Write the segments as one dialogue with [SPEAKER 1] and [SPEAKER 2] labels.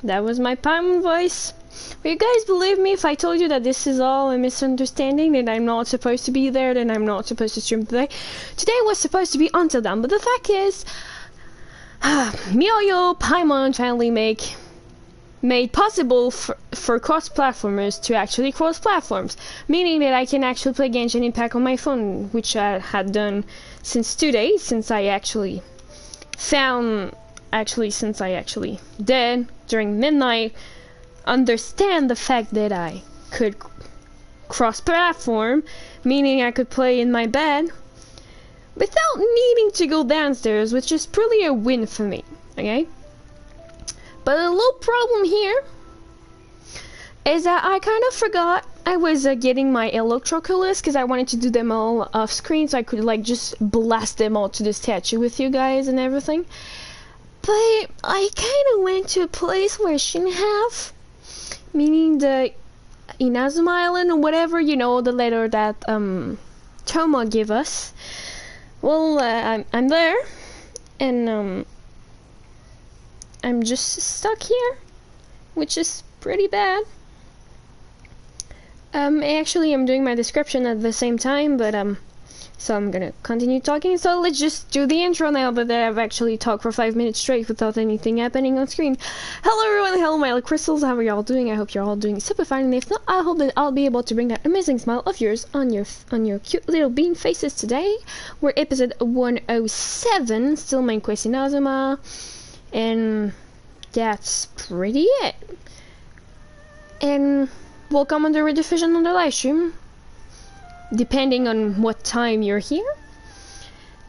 [SPEAKER 1] that was my Paimon voice. Will you guys believe me if I told you that this is all a misunderstanding, that I'm not supposed to be there, that I'm not supposed to stream today? Today was supposed to be until then, but the fact is, MiHo Yo Paimon finally made possible for cross-platformers to actually cross platforms, meaning that I can actually play Genshin Impact on my phone, which I had done since 2 days, since I actually did during midnight understand the fact that I could cross-platform, meaning I could play in my bed without needing to go downstairs, which is pretty a win for me, okay? But a little problem here is that I kind of forgot I was getting my 𝓘𝓷𝓸𝓷𝓼 because I wanted to do them all off screen so I could like just blast them all to the statue with you guys and everything. But I kind of went to a place where I shouldn't have, meaning the Inazuma Island or whatever, you know, the letter that Toma gave us. Well, I'm there, and I'm just stuck here, which is pretty bad. Actually, I'm doing my description at the same time, but so I'm gonna continue talking. So let's just do the intro now that I've actually talked for 5 minutes straight without anything happening on screen. Hello everyone, hello my little crystals, how are y'all doing? I hope you're all doing super fine, and if not, I hope that I'll be able to bring that amazing smile of yours on your cute little bean faces today. We're episode 107, still main quest Inazuma, and that's pretty it. And welcome on the rediffusion on the live stream, depending on what time you're here.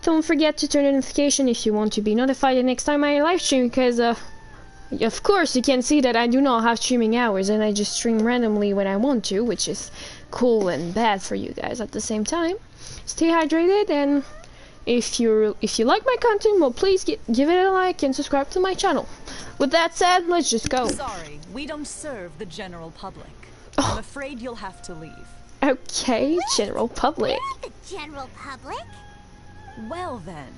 [SPEAKER 1] Don't forget to turn on notification if you want to be notified the next time I live stream, because of course you can see that I do not have streaming hours and I just stream randomly when I want to, which is cool and bad for you guys at the same time. Stay hydrated, and if you like my content, well, please give it a like and subscribe to my channel. With that said, let's just go.
[SPEAKER 2] Sorry, we don't serve the general public. I'm afraid you'll have to leave.
[SPEAKER 1] Okay, general public.
[SPEAKER 3] We're the general public.
[SPEAKER 2] Well then,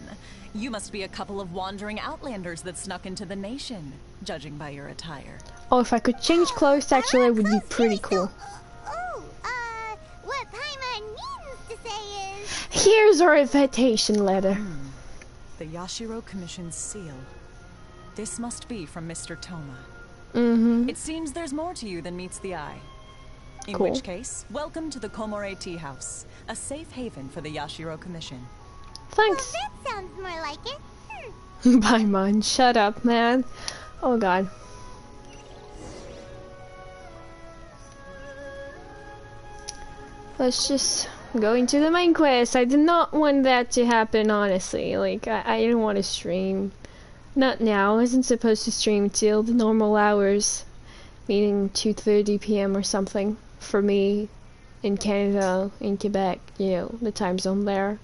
[SPEAKER 2] you must be a couple of wandering outlanders that snuck into the nation, judging by your attire.
[SPEAKER 1] Oh, if I could change clothes, actually, it would be pretty cool.
[SPEAKER 3] What Paimon means to say is...
[SPEAKER 1] Here's our invitation letter.
[SPEAKER 2] The Yashiro Commission's seal. This must be from Mr. Toma. It seems there's more to you than meets the eye. In
[SPEAKER 1] Cool.
[SPEAKER 2] which case, welcome to the 𝓘𝓷𝓷𝓸𝓷𝓼 Tea House, a safe haven for the Yashiro Commission.
[SPEAKER 1] Thanks.
[SPEAKER 3] Well, that sounds more like it.
[SPEAKER 1] Paimon, shut up, man. Oh god. Let's just go into the main quest. I did not want that to happen, honestly. Like, I didn't want to stream. Not now. I wasn't supposed to stream till the normal hours, meaning 2:30 p.m. or something for me in Canada, in Quebec, you know, the time zone there.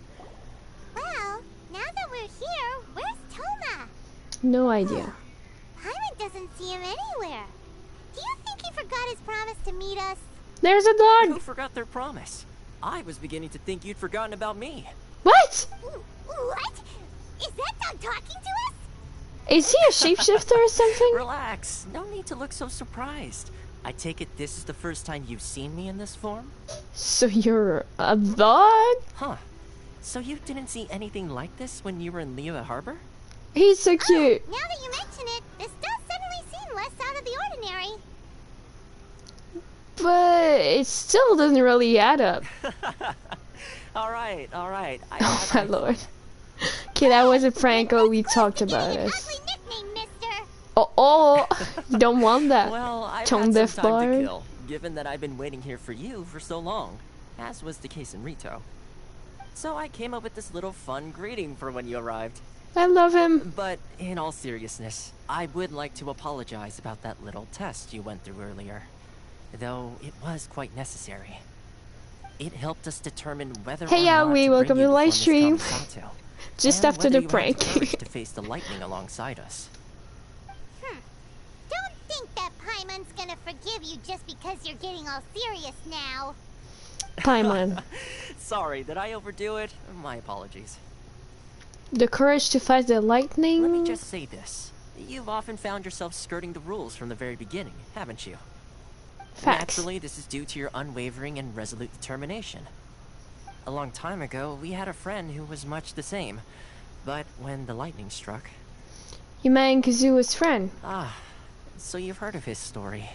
[SPEAKER 3] Well, now that we're here, where's Toma?
[SPEAKER 1] No idea.
[SPEAKER 3] Paimon doesn't see him anywhere. Do you think he forgot his promise to meet us?
[SPEAKER 1] There's a
[SPEAKER 4] Who
[SPEAKER 1] dog!
[SPEAKER 4] forgot their promise? I was beginning to think you'd forgotten about me.
[SPEAKER 1] What?
[SPEAKER 3] What? Is that dog talking to us?
[SPEAKER 1] Is he a shapeshifter or something?
[SPEAKER 4] Relax, no need to look so surprised. I take it this is the first time you've seen me in this form?
[SPEAKER 1] So you're a dog?
[SPEAKER 4] Huh. So you didn't see anything like this when you were in Liyue Harbor?
[SPEAKER 1] He's so cute.
[SPEAKER 3] Now that you mention it, this does suddenly seem less out of the ordinary.
[SPEAKER 1] But it still doesn't really add up.
[SPEAKER 4] Alright.
[SPEAKER 1] Oh my lord. Okay, that was a prank. Oh, we talked about it.
[SPEAKER 3] Ugly nickname, mister.
[SPEAKER 1] Oh, you don't want that.
[SPEAKER 4] Well, I've
[SPEAKER 1] Tone
[SPEAKER 4] had
[SPEAKER 1] deaf
[SPEAKER 4] some time to
[SPEAKER 1] bar.
[SPEAKER 4] kill, given that I've been waiting here for you for so long, as was the case in Rito. So I came up with this little fun greeting for when you arrived.
[SPEAKER 1] I love him.
[SPEAKER 4] But in all seriousness, I would like to apologize about that little test you went through earlier. Though it was quite necessary. It helped us determine whether
[SPEAKER 1] Hey,
[SPEAKER 4] or not
[SPEAKER 1] Yaoi,
[SPEAKER 4] to
[SPEAKER 1] welcome
[SPEAKER 4] bring
[SPEAKER 1] to the
[SPEAKER 4] you
[SPEAKER 1] live
[SPEAKER 4] before Miss
[SPEAKER 1] stream.
[SPEAKER 4] Kamisato,
[SPEAKER 1] Just
[SPEAKER 4] and
[SPEAKER 1] after
[SPEAKER 4] whether
[SPEAKER 1] the
[SPEAKER 4] you
[SPEAKER 1] prank.
[SPEAKER 4] have the courage to face the lightning alongside us.
[SPEAKER 3] Don't think that Paimon's gonna forgive you just because you're getting all serious now.
[SPEAKER 1] Paimon.
[SPEAKER 4] Sorry, did I overdo it? My apologies.
[SPEAKER 1] The courage to fight the lightning.
[SPEAKER 4] Let me just say this. You've often found yourself skirting the rules from the very beginning, haven't you?
[SPEAKER 1] Facts.
[SPEAKER 4] Naturally, this is due to your unwavering and resolute determination. A long time ago, we had a friend who was much the same. But when the lightning struck...
[SPEAKER 1] You mean Kazuha's friend?
[SPEAKER 4] Ah, so you've heard of his story.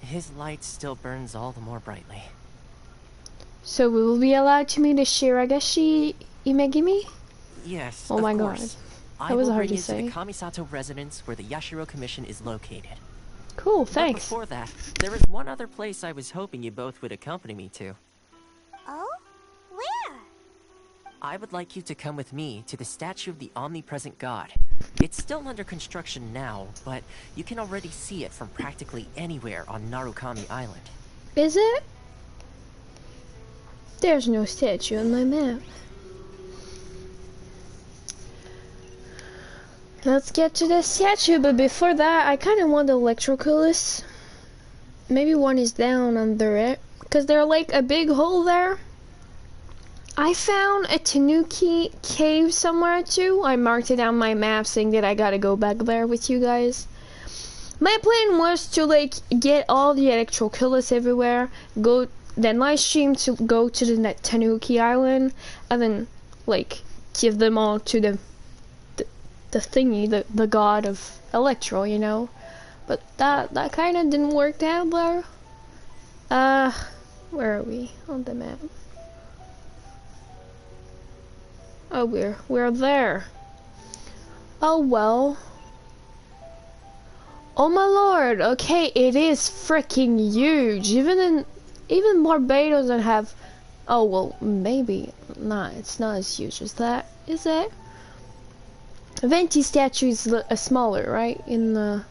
[SPEAKER 4] His light still burns all the more brightly.
[SPEAKER 1] So we will be allowed to meet a Shiragashi Imegimi?
[SPEAKER 4] Yes,
[SPEAKER 1] oh my
[SPEAKER 4] course.
[SPEAKER 1] God. That was hard to
[SPEAKER 4] I
[SPEAKER 1] say.
[SPEAKER 4] will bring you to the Kamisato residence where the Yashiro Commission is located.
[SPEAKER 1] Cool,
[SPEAKER 4] But
[SPEAKER 1] thanks.
[SPEAKER 4] before that, there is one other place I was hoping you both would accompany me to.
[SPEAKER 3] Oh? Where?
[SPEAKER 4] I would like you to come with me to the statue of the omnipresent god. It's still under construction now, but you can already see it from practically anywhere on Narukami Island.
[SPEAKER 1] Is it? There's no statue on my map. Let's get to the statue, but before that, I kind of want the electroculus. Maybe one is down under it, because there's like a big hole there. I found a Tanuki cave somewhere too. I marked it on my map saying that I gotta go back there with you guys. My plan was to like get all the electroculus everywhere, then live stream to go to the Tanuki Island, and then like give them all to the thingy, the god of Electro, you know. But that kind of didn't work out there. Where are we on the map? Oh, we're there. Oh well. Oh my lord. Okay, it is freaking huge. Even Barbados don't have. Oh well, maybe not. It's not as huge as that, is it? Venti statue is smaller, right? In the...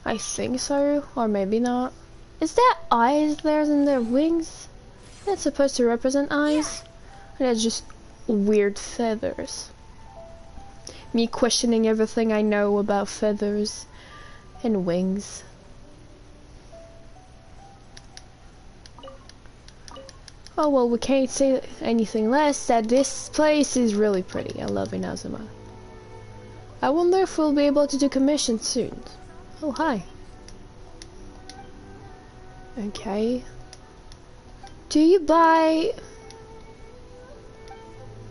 [SPEAKER 1] I think so, or maybe not. Is that eyes there in their wings? That's supposed to represent eyes? Or that's just weird feathers? Me questioning everything I know about feathers and wings. Oh well, we can't say anything less that this place is really pretty. I love Inazuma. I wonder if we'll be able to do commissions soon. Oh, hi. Okay. Do you buy...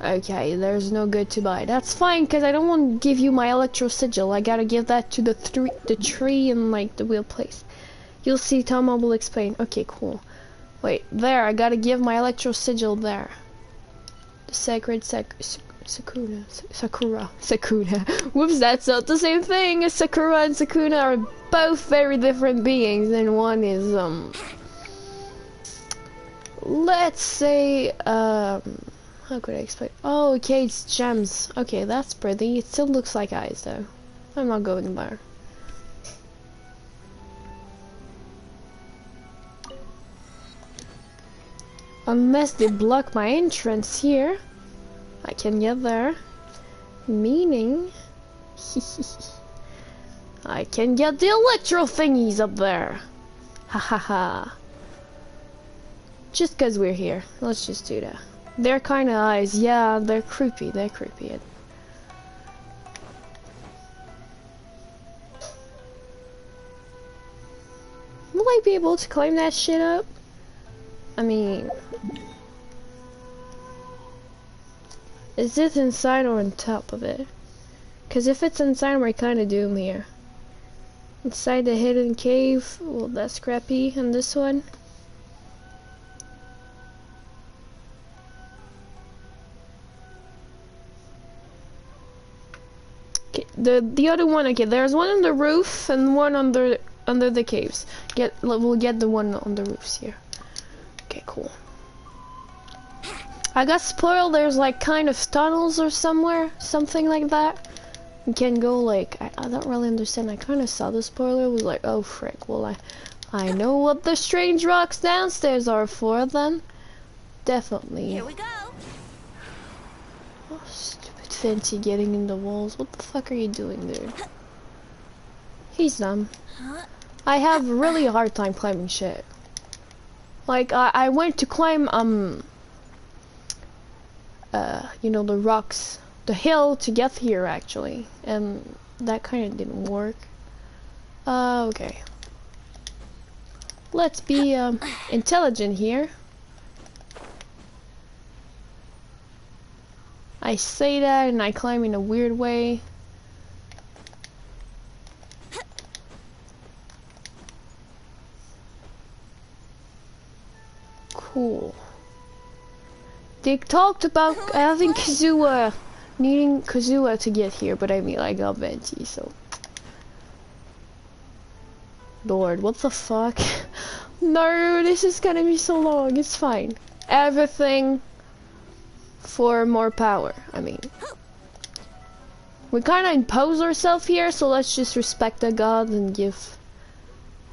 [SPEAKER 1] Okay, there's no good to buy. That's fine, because I don't want to give you my electro sigil. I gotta give that to the tree and like the wheel place. You'll see, Tama will explain. Okay, cool. Wait, there, I gotta give my electro sigil there. The sacred Sakura. Whoops, that's not the same thing. Sakura and Sakuna are both very different beings, and one is, let's say, how could I explain? Oh, okay, it's gems. Okay, that's pretty. It still looks like eyes, though. I'm not going there. Unless they block my entrance here, I can get there. Meaning, I can get the electro thingies up there. Ha ha ha. Just cause we're here, let's just do that. They're kind of eyes, yeah, they're creepy, they're creepy. Will I be able to climb that shit up? I mean, is this inside or on top of it? Cause if it's inside, we're kinda doomed here. Inside the hidden cave, well that's crappy, and this one. Okay, the other one, okay, there's one on the roof and one under the caves. We'll get the one on the roofs here. Okay, cool. I got spoiled, there's like kind of tunnels or somewhere, something like that. You can go like, I don't really understand, I kind of saw the spoiler, was like, oh frick, well I know what the strange rocks downstairs are for then. Definitely.
[SPEAKER 3] Here we go.
[SPEAKER 1] Oh, stupid Fenty getting in the walls, what the fuck are you doing, dude? He's dumb. I have really a hard time climbing shit. Like, I went to climb, you know, the rocks the hill to get here actually, and that kind of didn't work. Okay. Let's be intelligent here. I say that and I climb in a weird way. Cool. They talked about having Kazuha, needing Kazuha to get here, but I mean I got Venti, so. Lord, what the fuck? No, this is gonna be so long, it's fine. Everything for more power, I mean. We kinda impose ourselves here, so let's just respect the god and give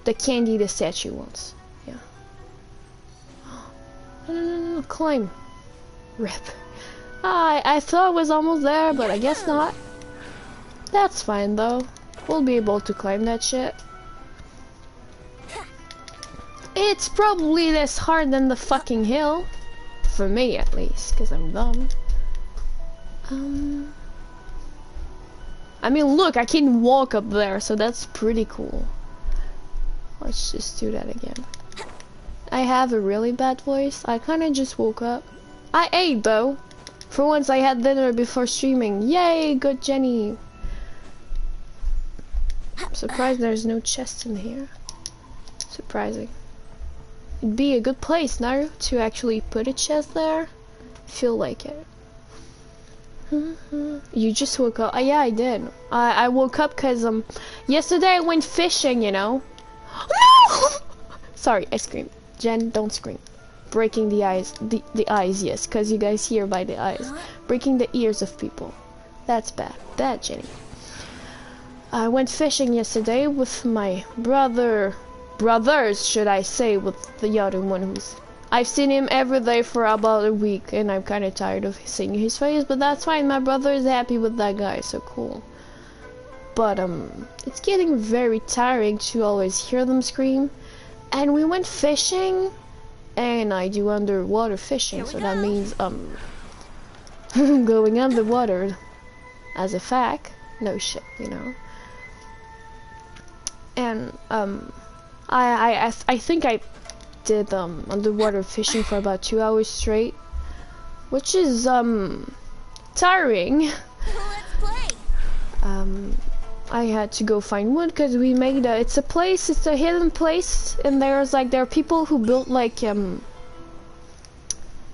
[SPEAKER 1] the candy the statue wants. Yeah. No, climb. Rip. I thought I was almost there, but I guess not. That's fine though. We'll be able to climb that shit. It's probably less hard than the fucking hill. For me at least, because I'm dumb. I mean look, I can walk up there, so that's pretty cool. Let's just do that again. I have a really bad voice. I kinda just woke up. I ate though. For once I had dinner before streaming. Yay, good Jenny. I'm surprised there's no chest in here. Surprising. It'd be a good place now to actually put a chest there. Feel like it. You just woke up. Yeah, I did. I woke up because yesterday I went fishing, you know. No! Sorry, I screamed. Jen, don't scream. Breaking the eyes, the eyes, yes, because you guys hear by the eyes. Breaking the ears of people. That's bad. Bad, Jenny. I went fishing yesterday with my brothers, should I say, with the other one who's... I've seen him every day for about a week, and I'm kind of tired of seeing his face, but that's fine. My brother is happy with that guy, so cool. But, it's getting very tiring to always hear them scream. And we went fishing, and I do underwater fishing, so that means, going underwater as a fact. No shit, you know. And, I think I did underwater fishing for about 2 hours straight, which is tiring.
[SPEAKER 3] Let's play.
[SPEAKER 1] I had to go find wood because we made it's a hidden place, and there are people who built like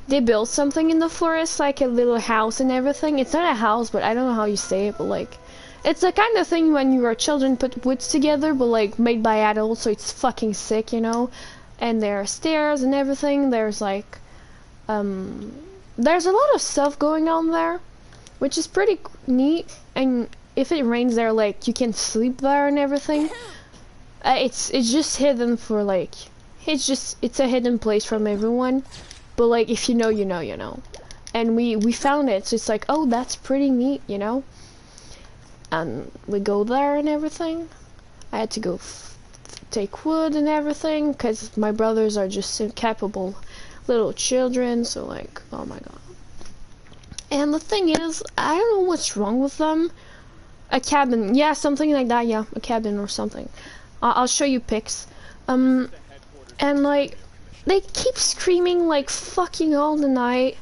[SPEAKER 1] they built something in the forest, like a little house and everything. It's not a house, but I don't know how you say it, but like it's the kind of thing when you are children put woods together, but like made by adults, so it's fucking sick, you know. And there are stairs and everything. There's like there's a lot of stuff going on there, which is pretty neat. And if it rains there, like you can sleep there and everything. It's just hidden for like it's a hidden place from everyone. But like if you know, you know, you know. And we found it, so it's like, oh, that's pretty neat, you know. And we go there and everything. I had to go take wood and everything because my brothers are just incapable little children, so like, oh my god. And the thing is, I don't know what's wrong with them. A cabin, yeah, something like that, yeah, a cabin or something. I'll show you pics. And like, they keep screaming like fucking all the night.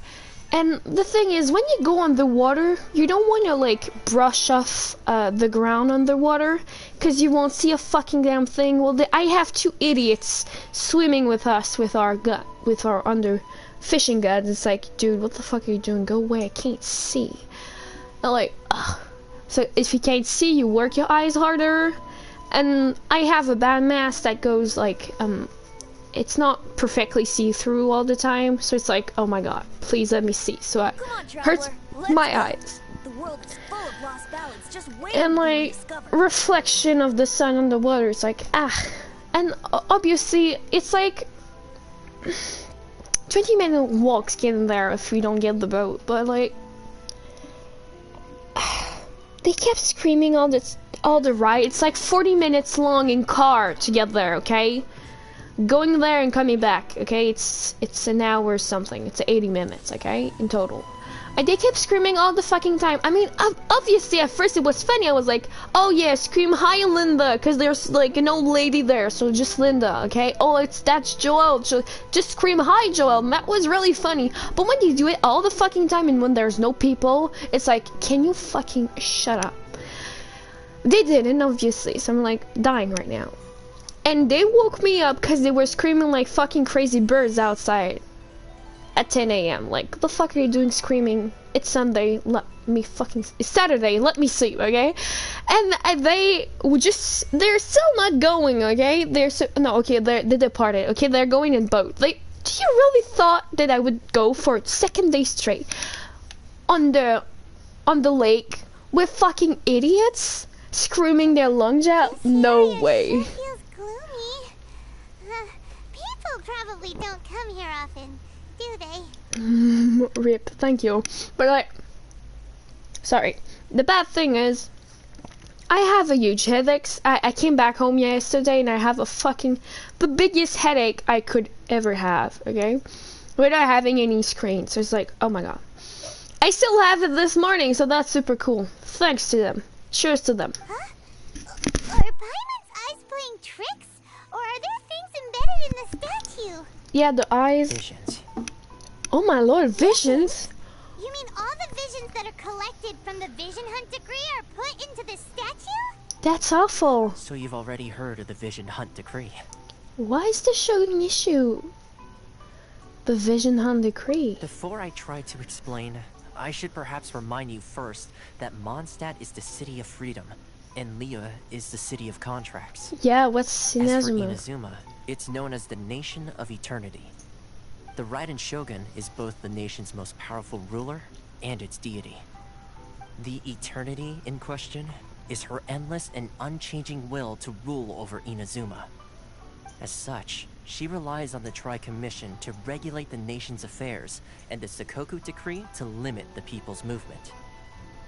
[SPEAKER 1] And the thing is, when you go underwater, you don't want to like brush off the ground underwater, because you won't see a fucking damn thing. Well, I have 2 idiots swimming with us with our fishing guns. It's like, dude, what the fuck are you doing? Go away, I can't see. I'm like, ugh. So if you can't see, you work your eyes harder. And I have a band mask that goes like, it's not perfectly see-through all the time, so it's like, oh my god, please let me see. So it hurts my eyes.
[SPEAKER 3] The world is full of lost ballads, just
[SPEAKER 1] and like reflection of the sun on the water, it's like, ah. And obviously it's like 20-minute walks getting there if we don't get the boat, but like they kept screaming all the ride. It's like 40 minutes long in car to get there, okay? Going there and coming back, okay? It's an hour or something. It's 80 minutes, okay? In total. They kept screaming all the fucking time. I mean, obviously at first it was funny. I was like, oh yeah, scream hi Linda, because there's like an old lady there, so just Linda, okay? Oh, that's Joel, so just scream hi Joel. That was really funny. But when you do it all the fucking time and when there's no people, it's like, can you fucking shut up? They didn't, obviously, so I'm like dying right now. And they woke me up because they were screaming like fucking crazy birds outside at 10 a.m. Like, the fuck are you doing screaming? It's Sunday, let me fucking, it's Saturday, let me sleep, okay? And they're still not going, okay? They departed, okay? They're going in boat. Like, do you really thought that I would go for a second day straight on the lake with fucking idiots screaming their lungs out? No way.
[SPEAKER 3] Feels gloomy. People probably don't come here often, do they?
[SPEAKER 1] Rip, thank you. But like, sorry. The bad thing is, I have a huge headache. I came back home yesterday and I have the biggest headache I could ever have, okay? Without having any screen. So it's like, oh my god. I still have it this morning, so that's super cool. Thanks to them. Cheers to them.
[SPEAKER 3] Huh? Are Paimon's eyes playing tricks? Or are there things embedded in the statue?
[SPEAKER 1] Yeah, the eyes.
[SPEAKER 4] Visions.
[SPEAKER 1] Oh my lord, visions?
[SPEAKER 3] You mean all the visions that are collected from the Vision Hunt decree are put into the statue?
[SPEAKER 1] That's awful.
[SPEAKER 4] So you've already heard of the Vision Hunt decree.
[SPEAKER 1] Why is the Shogun issue the Vision Hunt decree?
[SPEAKER 4] Before I try to explain, I should perhaps remind you first that Mondstadt is the city of freedom, and Liyue is the city of contracts.
[SPEAKER 1] Yeah, what's
[SPEAKER 4] As for
[SPEAKER 1] Inazuma?
[SPEAKER 4] Inazuma, it's known as the Nation of Eternity. The Raiden Shogun is both the nation's most powerful ruler and its deity. The Eternity in question is her endless and unchanging will to rule over Inazuma. As such, she relies on the Tri-Commission to regulate the nation's affairs and the Sakoku Decree to limit the people's movement.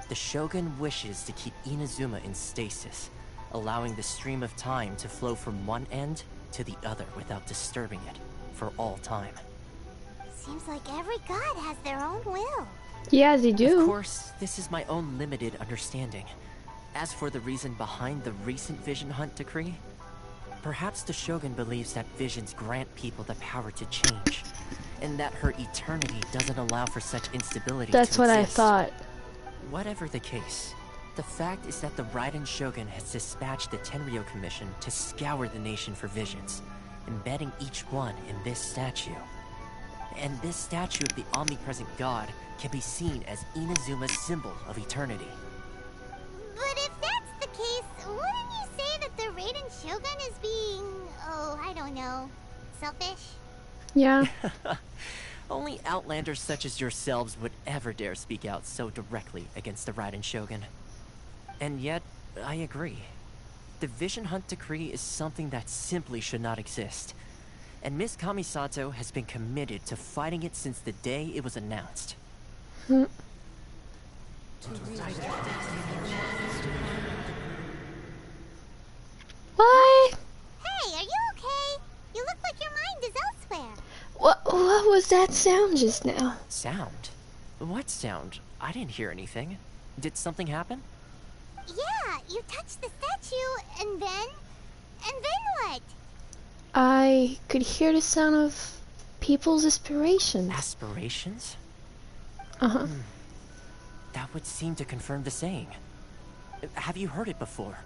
[SPEAKER 4] The Shogun wishes to keep Inazuma in stasis, allowing the stream of time to flow from one end to the other without disturbing it for all time.
[SPEAKER 3] Seems like every god has their own will.
[SPEAKER 1] Yeah, they do.
[SPEAKER 4] Of course, this is my own limited understanding. As for the reason behind the recent Vision Hunt decree, perhaps the Shogun believes that visions grant people the power to change, and that her eternity doesn't allow for such instability.
[SPEAKER 1] That's what
[SPEAKER 4] exist.
[SPEAKER 1] I thought.
[SPEAKER 4] Whatever the case, the fact is that the Raiden Shogun has dispatched the Tenryou Commission to scour the nation for visions, embedding each one in this statue. And this statue of the omnipresent god can be seen as Inazuma's symbol of eternity.
[SPEAKER 3] But if that's the case, wouldn't you say that the Raiden Shogun is being, I don't know, selfish?
[SPEAKER 1] Yeah.
[SPEAKER 4] Only outlanders such as yourselves would ever dare speak out so directly against the Raiden Shogun. And yet, I agree. The Vision Hunt decree is something that simply should not exist. And Miss Kamisato has been committed to fighting it since the day it was announced.
[SPEAKER 1] Hmm. What?
[SPEAKER 3] Hey, are you okay? You look like your mind is elsewhere.
[SPEAKER 1] What was that sound just now?
[SPEAKER 4] Sound? What sound? I didn't hear anything. Did something happen?
[SPEAKER 3] Yeah, you touched the statue, and then what?
[SPEAKER 1] I could hear the sound of people's aspirations.
[SPEAKER 4] Aspirations?
[SPEAKER 1] Uh-huh.
[SPEAKER 4] That would seem to confirm the saying. Have you heard it before?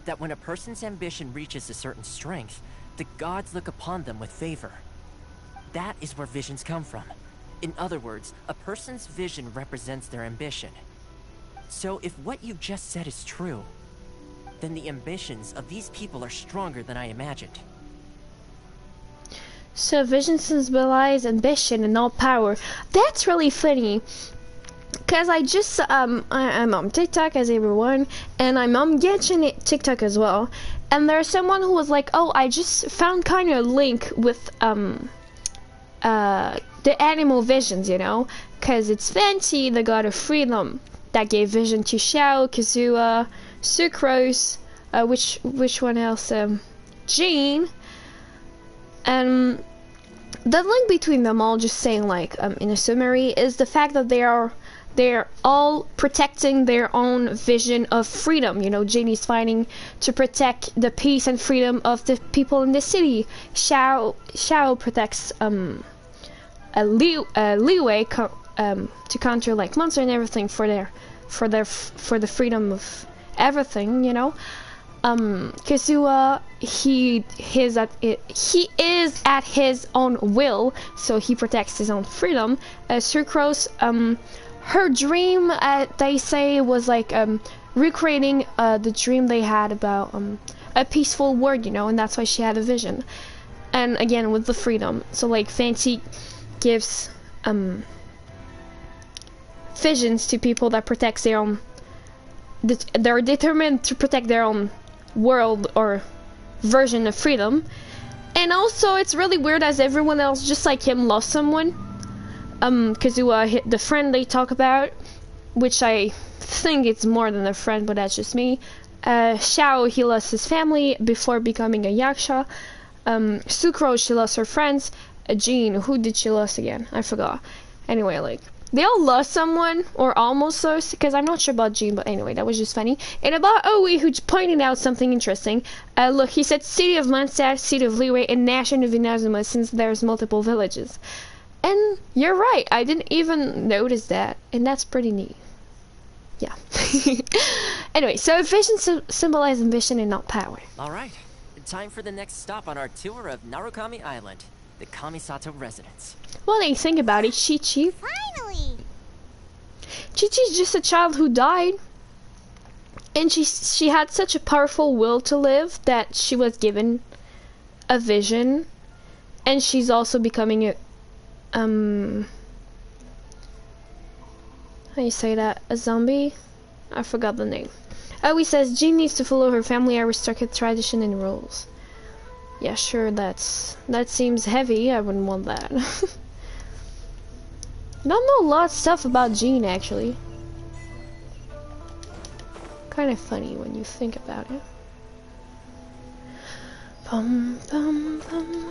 [SPEAKER 4] That when a person's ambition reaches a certain strength, the gods look upon them with favor. That is where visions come from. In other words, a person's vision represents their ambition. So if what you just said is true, then the ambitions of these people are stronger than I imagined.
[SPEAKER 1] So vision symbolize ambition and all power. That's really funny. Cause I just I'm on TikTok as everyone, and I'm on Genshin TikTok as well. And there's someone who was like, "Oh, I just found kind of a link with the animal visions, you know, cause it's Venti, the god of freedom, that gave vision to Xiao, Kazuha, Sucrose, which one else? Jean." And the link between them all, just saying like in a summary, is the fact that they are they're all protecting their own vision of freedom. You know, Jenny's fighting to protect the peace and freedom of the people in the city. Xiao protects a leeway to counter like monster and everything for the freedom of everything, you know. Kazuha, he is at his own will, so he protects his own freedom. Sucrose, her dream, they say, was like recreating the dream they had about a peaceful world, you know, and that's why she had a vision. And again, with the freedom, so like Fancy gives visions to people that protects their own. They're determined to protect their own world or version of freedom. And also it's really weird as everyone else just like him lost someone. Kazuha, the friend they talk about, which I think it's more than a friend, but that's just me. Xiao, he lost his family before becoming a yaksha. Sucrose, she lost her friends. Jean, who did she lose again? I forgot. Anyway, like they all lost someone, or almost lost, because I'm not sure about Jean, but anyway, that was just funny. And about Owie, who pointed out something interesting. Look, he said City of Mondstadt, City of Liyue, and Nation of Inazuma, since there's multiple villages. And you're right, I didn't even notice that, and that's pretty neat. Yeah. Anyway, so vision symbolizes ambition and not power.
[SPEAKER 4] Alright, time for the next stop on our tour of Narukami Island, the Kamisato residence.
[SPEAKER 1] Well, they think about it, Chi-Chi.
[SPEAKER 3] Finally!
[SPEAKER 1] Chi-Chi's just a child who died. And she had such a powerful will to live that she was given a vision. And she's also becoming a, how you say that? A zombie? I forgot the name. Oh, he says Jean needs to follow her family aristocratic tradition and rules. Yeah, sure, that seems heavy. I wouldn't want that. Don't know a lot of stuff about Jean, actually. Kind of funny when you think about it. Bum, bum, bum.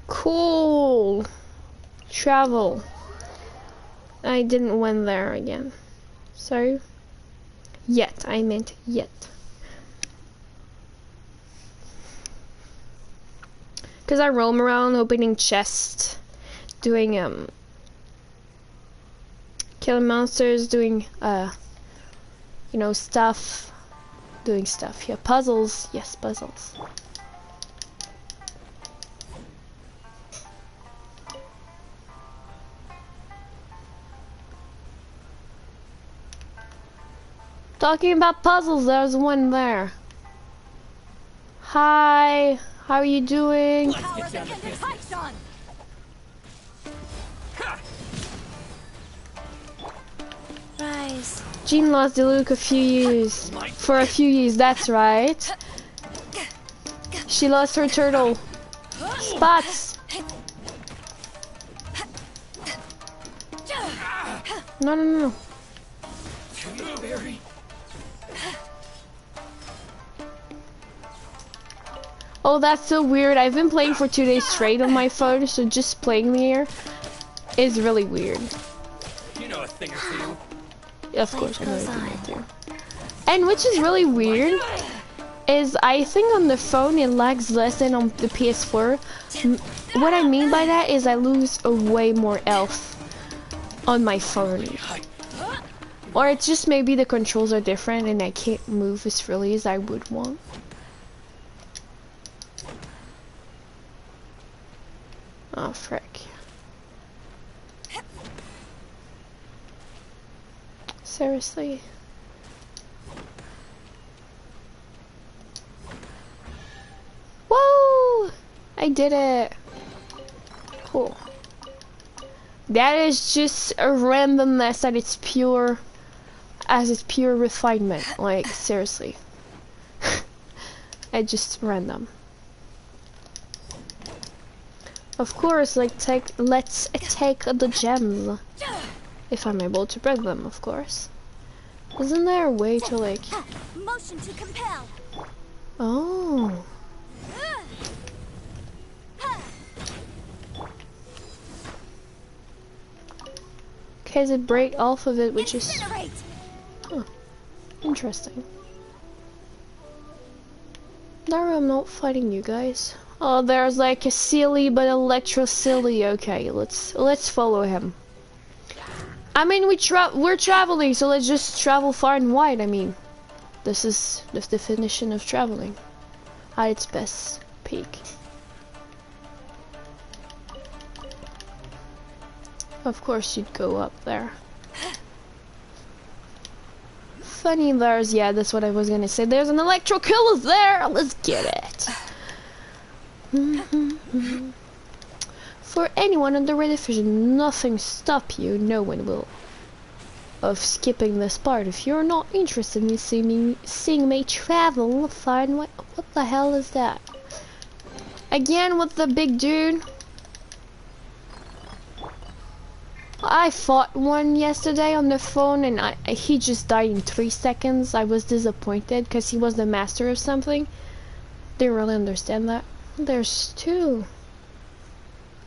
[SPEAKER 1] Cool. Travel. I didn't went there again. So yet. I meant yet. Cause I roam around opening chests, doing killing monsters, doing you know, stuff. Doing stuff. Yeah, puzzles. Yes, puzzles. Talking about puzzles, there's one there. Hi, how are you doing?
[SPEAKER 3] Rise.
[SPEAKER 1] Jean lost the look for a few years, that's right. She lost her turtle. Spots! No. Oh, that's so weird. I've been playing for 2 days straight on my phone, so just playing here is really weird.
[SPEAKER 5] You know a thing or two.
[SPEAKER 1] Of course, I know a thing or two. And which is really weird is I think on the phone it lags less than on the PS4. What I mean by that is I lose way more health on my phone. Or it's just maybe the controls are different and I can't move as freely as I would want. Oh, frick. Seriously? Whoa! I did it. Cool. That is just a randomness that it's pure, as it's pure refinement. Like, seriously. I just random. Of course, like let's take the gems. If I'm able to break them, of course. Isn't there a way to like...
[SPEAKER 3] Motion to compel.
[SPEAKER 1] Oh. Okay, so break off of it, which is... Huh. Interesting. No, I'm not fighting you guys. Oh, there's like a silly but electro silly. Okay, let's follow him. I mean, we're traveling, so let's just travel far and wide. I mean, this is the definition of traveling at its best peak. Of course, you'd go up there. Funny, yeah, that's what I was gonna say. There's an electro killer there. Let's get it. For anyone on the red division, nothing stop you. No one will of skipping this part. If you're not interested in seeing me travel, fine. What the hell is that? Again with the big dude. I fought one yesterday on the phone and he just died in 3 seconds. I was disappointed because he was the master of something. Didn't really understand that. There's 2.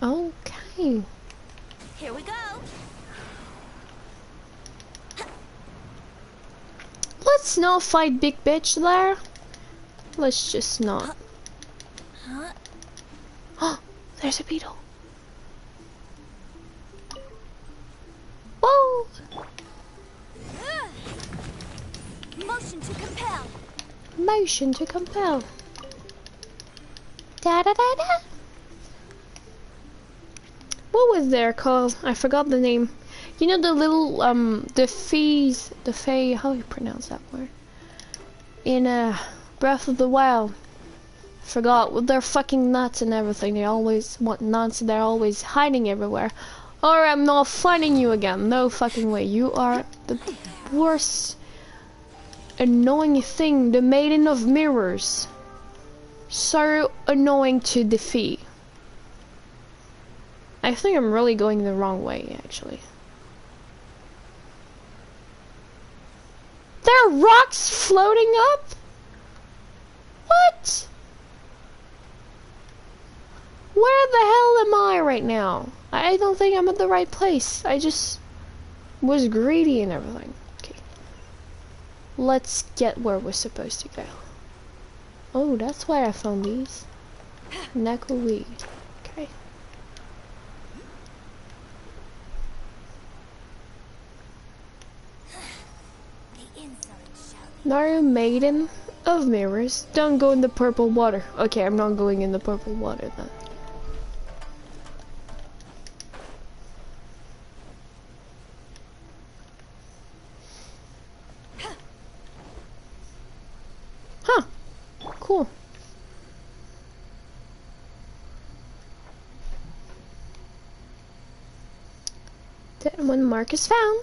[SPEAKER 1] Okay.
[SPEAKER 3] Here we go.
[SPEAKER 1] Let's not fight big bitch there. Let's just not. Oh, there's a beetle. Whoa!
[SPEAKER 3] Motion to compel.
[SPEAKER 1] Motion to compel. Da da da da. What was there called? I forgot the name. You know the little the Fae, how do you pronounce that word? In Breath of the Wild. Forgot. With their fucking nuts and everything. They always want nuts and they're always hiding everywhere. Or I'm not fighting you again. No fucking way. You are the worst annoying thing. The Maiden of Mirrors. So annoying to defeat. I think I'm really going the wrong way, actually. There are rocks floating up? What? Where the hell am I right now? I don't think I'm at the right place. I just was greedy and everything. Okay. Let's get where we're supposed to go. Oh, that's why I found these. Neckleweed. Okay. Now, Maiden of Mirrors, don't go in the purple water. Okay, I'm not going in the purple water then. Huh. Cool. That one mark is found.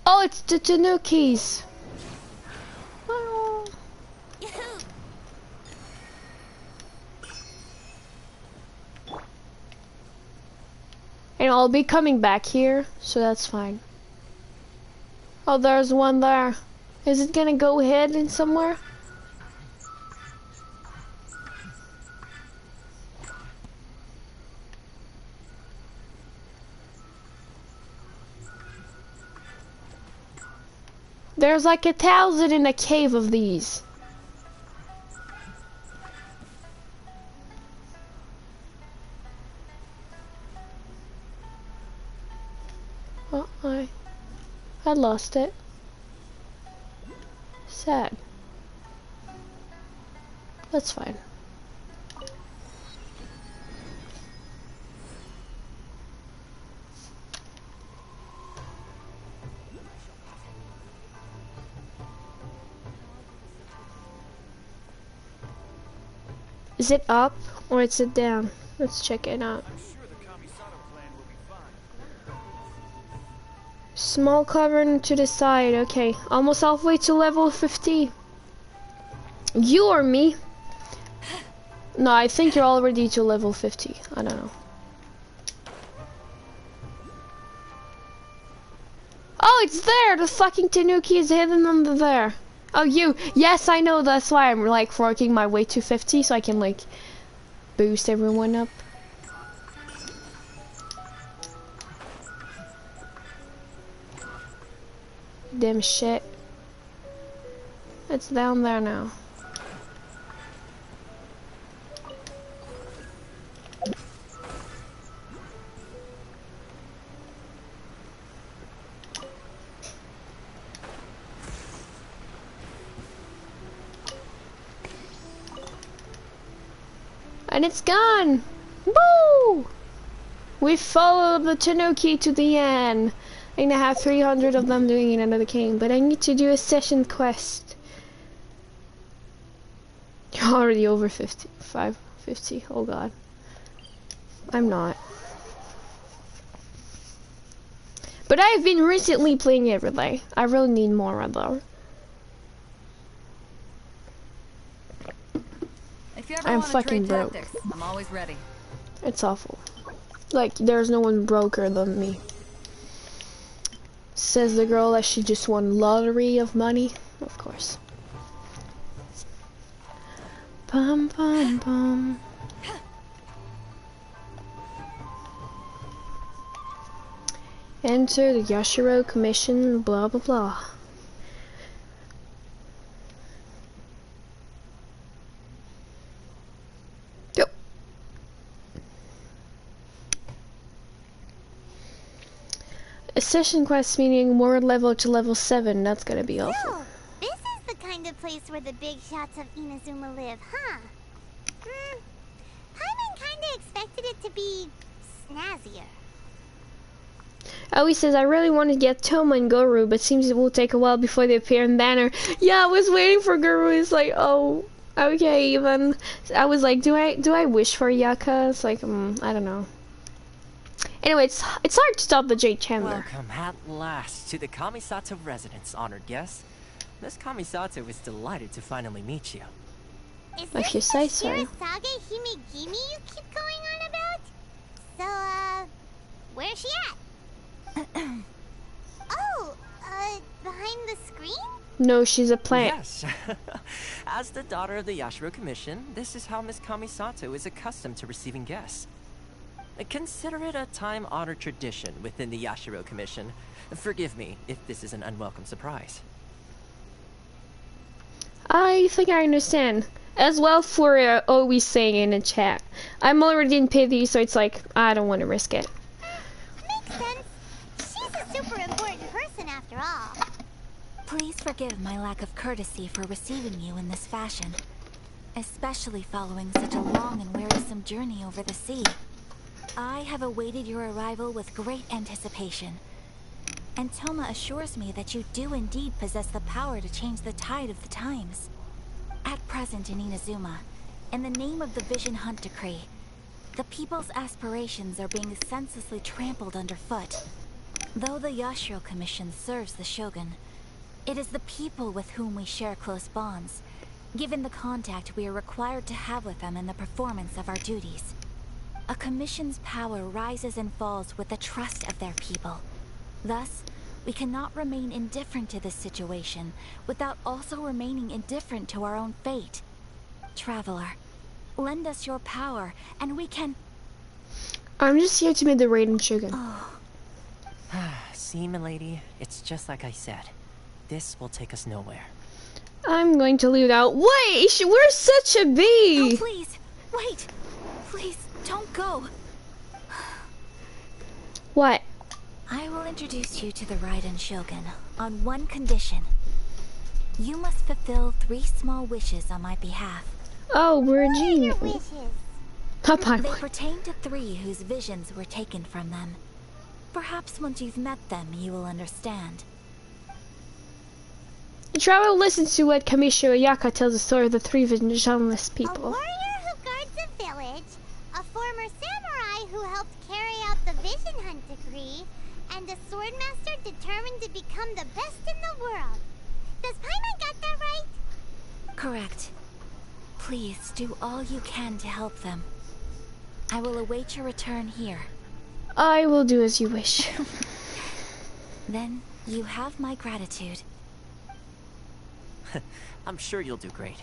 [SPEAKER 1] Oh, it's the Tanukis. Wow. And I'll be coming back here, so that's fine. Oh, there's one there. Is it gonna go hidden somewhere? There's like 1,000 in a cave of these. Oh, I lost it. Sad. That's fine. Is it up or is it down? Let's check it out. Small cavern to the side. Okay, almost halfway to level 50. You or me? No, I think you're already to level 50. I don't know. Oh, it's there! The fucking Tanuki is hidden under there. Oh, you. Yes, I know. That's why I'm like working my way to 50 so I can like boost everyone up. Damn shit. It's down there now. And it's gone! Woo! We followed the Tanuki to the end. I'm gonna have 300 of them doing it under the king, but I need to do a session quest. You're already over 50. 50. Oh god. I'm not. But I've been recently playing every day. I really need more though. I'm fucking broke.
[SPEAKER 2] Tactics, I'm always ready.
[SPEAKER 1] It's awful. Like, there's no one broker than me. Says the girl that she just won lottery of money. Of course. Bum bum bum. Enter the Yashiro Commission, blah blah blah. Yep. A session quest meaning more level to level 7, that's gonna be awful.
[SPEAKER 3] So, this is the kind of place where the big shots of Inazuma live, huh? Paimon kinda expected it to be snazzier.
[SPEAKER 1] Oh, he says, I really want to get Toma and Guru, but seems it will take a while before they appear in banner. Yeah, I was waiting for Guru. It's like, oh, okay, even. I was like, do I wish for Yaka? It's like, I don't know. Anyway, it's hard to stop the Jade Chandler.
[SPEAKER 4] Welcome at last to the Kamisato residence, honored guest. Miss Kamisato is delighted to finally meet you.
[SPEAKER 3] Is
[SPEAKER 1] If
[SPEAKER 3] this
[SPEAKER 1] you
[SPEAKER 3] the
[SPEAKER 1] say so.
[SPEAKER 3] Shirasage Himegimi you keep going on about? So, where's she at? Oh, behind the screen?
[SPEAKER 1] No, she's a plant.
[SPEAKER 4] Yes. As the daughter of the Yashiro Commission, this is how Miss Kamisato is accustomed to receiving guests. Consider it a time-honored tradition within the Yashiro Commission. Forgive me if this is an unwelcome surprise.
[SPEAKER 1] I think I understand. As well for always saying in the chat. I'm already in pity, so it's like, I don't want to risk it.
[SPEAKER 3] Makes sense. She's a super important person after all.
[SPEAKER 6] Please forgive my lack of courtesy for receiving you in this fashion, especially following such a long and wearisome journey over the sea. I have awaited your arrival with great anticipation, and Toma assures me that you do indeed possess the power to change the tide of the times. At present in Inazuma, in the name of the Vision Hunt Decree, the people's aspirations are being senselessly trampled underfoot. Though the Yashiro Commission serves the Shogun, it is the people with whom we share close bonds, given the contact we are required to have with them in the performance of our duties. A commission's power rises and falls with the trust of their people. Thus, we cannot remain indifferent to this situation without also remaining indifferent to our own fate. Traveler, lend us your power, and we can...
[SPEAKER 1] I'm just here to meet the Raiden Shogun.
[SPEAKER 6] Oh,
[SPEAKER 4] See, milady, it's just like I said. This will take us nowhere.
[SPEAKER 1] I'm going to leave out. Wait, we're such a bee.
[SPEAKER 6] oh, please, wait! Please, don't go!
[SPEAKER 1] What?
[SPEAKER 6] I will introduce you to the Raiden Shogun on one condition. You must fulfill 3 small wishes on my behalf.
[SPEAKER 1] Oh, we're a
[SPEAKER 3] What are
[SPEAKER 1] genius.
[SPEAKER 3] your wishes?
[SPEAKER 1] Up
[SPEAKER 6] They
[SPEAKER 1] on
[SPEAKER 6] pertain to 3 whose visions were taken from them. Perhaps once you've met them, you will understand.
[SPEAKER 1] Travel listens to what Kamisho Ayaka tells the story of the 3 visionless
[SPEAKER 3] A
[SPEAKER 1] people.
[SPEAKER 3] warrior who guards a village, a former samurai who helped carry out the Vision Hunt Decree, and a swordmaster determined to become the best in the world. Does Paimon got that right?
[SPEAKER 6] Correct. Please do all you can to help them. I will await your return here.
[SPEAKER 1] I will do as you wish.
[SPEAKER 6] Then, You have my gratitude.
[SPEAKER 4] I'm sure you'll do great.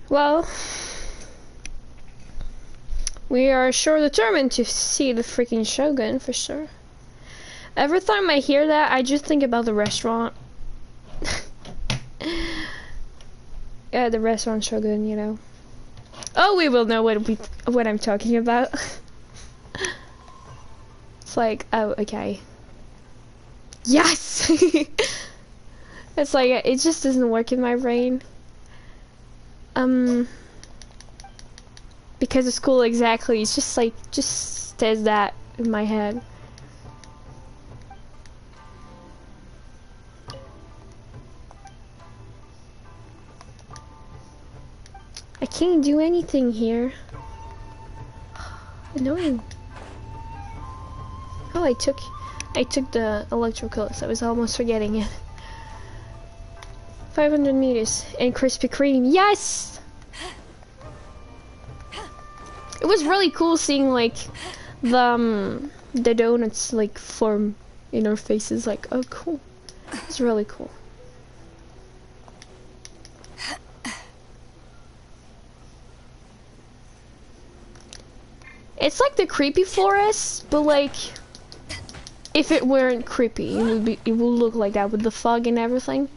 [SPEAKER 1] Well, we are sure determined to see the freaking Shogun for sure. Every time I hear that, I just think about the restaurant. Yeah, the restaurant Shogun, you know. Oh, we will know what I'm talking about. It's like, oh, okay. Yes! It's like, it just doesn't work in my brain. Because of school, exactly. It's just like, just says that in my head. I can't do anything here. Annoying. Oh, I took the electroclus. I was almost forgetting it. 500 meters and Krispy Kreme. Yes! It was really cool seeing like the donuts like form in our faces. Like, oh, cool. It's really cool. It's like the creepy forest, but like if it weren't creepy, it would look like that with the fog and everything.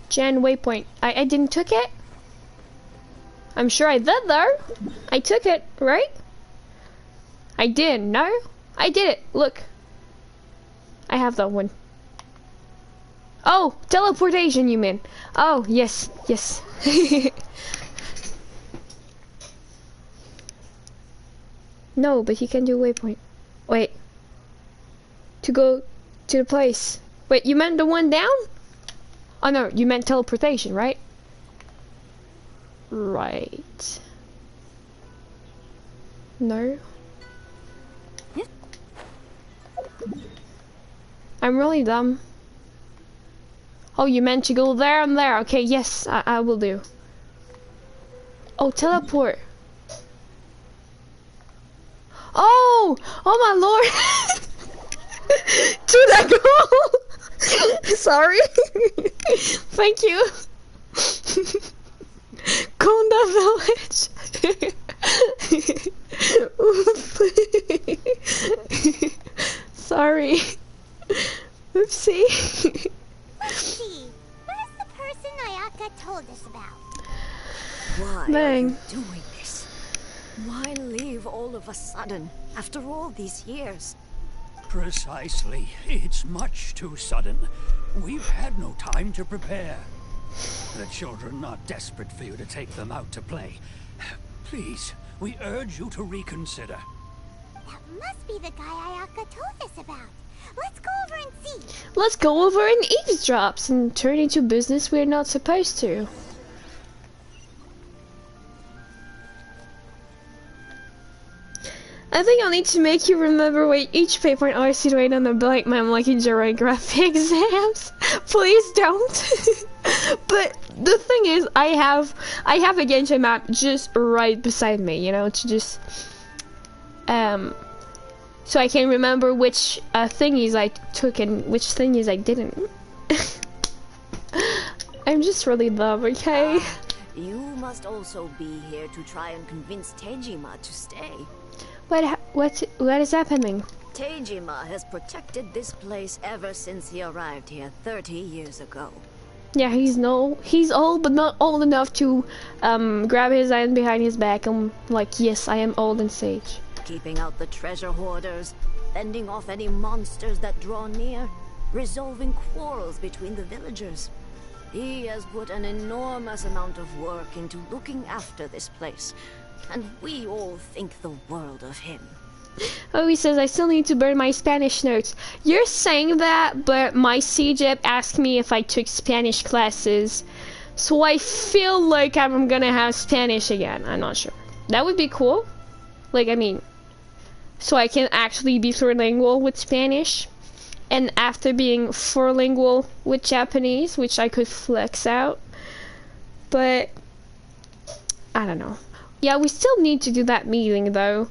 [SPEAKER 1] Jan waypoint. I didn't took it? I'm sure I did though. I took it, right? I did, no? I did it, look. I have that one. Oh, teleportation you mean. Oh, yes, yes. No, but you can do waypoint. Wait. To go to the place. Wait, you meant the one down? Oh no, you meant teleportation, right? Right. No. I'm really dumb. Oh, you meant to go there and there. Okay, yes, I will do. Oh, teleport. Oh! Oh my lord! To that goal! Sorry. Thank you. Konda village. Sorry. Oopsie.
[SPEAKER 3] Oopsie. Where's the person Ayaka told us about?
[SPEAKER 7] Why are you doing this? Why leave all of a sudden, after all these years?
[SPEAKER 5] Precisely. It's much too sudden. We've had no time to prepare. The children are desperate for you to take them out to play. Please, we urge you to reconsider.
[SPEAKER 3] That must be the guy Ayaka told us about. Let's go over and see.
[SPEAKER 1] Let's go over and eavesdrop and turn into business we're not supposed to. I think I'll need to make you remember what each paper and always to wait on the blank ma'am like in geography exams. Please don't. But the thing is, I have a Genshin map just right beside me, you know, to just so I can remember which thingies I took and which thingies I didn't. I'm just really dumb, okay?
[SPEAKER 7] You must also be here to try and convince Tejima to stay.
[SPEAKER 1] What is happening?
[SPEAKER 7] Tejima has protected this place ever since he arrived here 30 years ago.
[SPEAKER 1] Yeah, he's old, but not old enough to grab his hand behind his back and like, yes, I am old and sage.
[SPEAKER 7] Keeping out the treasure hoarders, fending off any monsters that draw near, resolving quarrels between the villagers. He has put an enormous amount of work into looking after this place, and we all think the world of him.
[SPEAKER 1] Oh, he says, I still need to burn my Spanish notes. You're saying that, but my CJEP asked me if I took Spanish classes. So I feel like I'm gonna have Spanish again. I'm not sure. That would be cool. Like, I mean, so I can actually be trilingual with Spanish. And after being fourlingual with Japanese, which I could flex out. But, I don't know. Yeah, we still need to do that meeting though.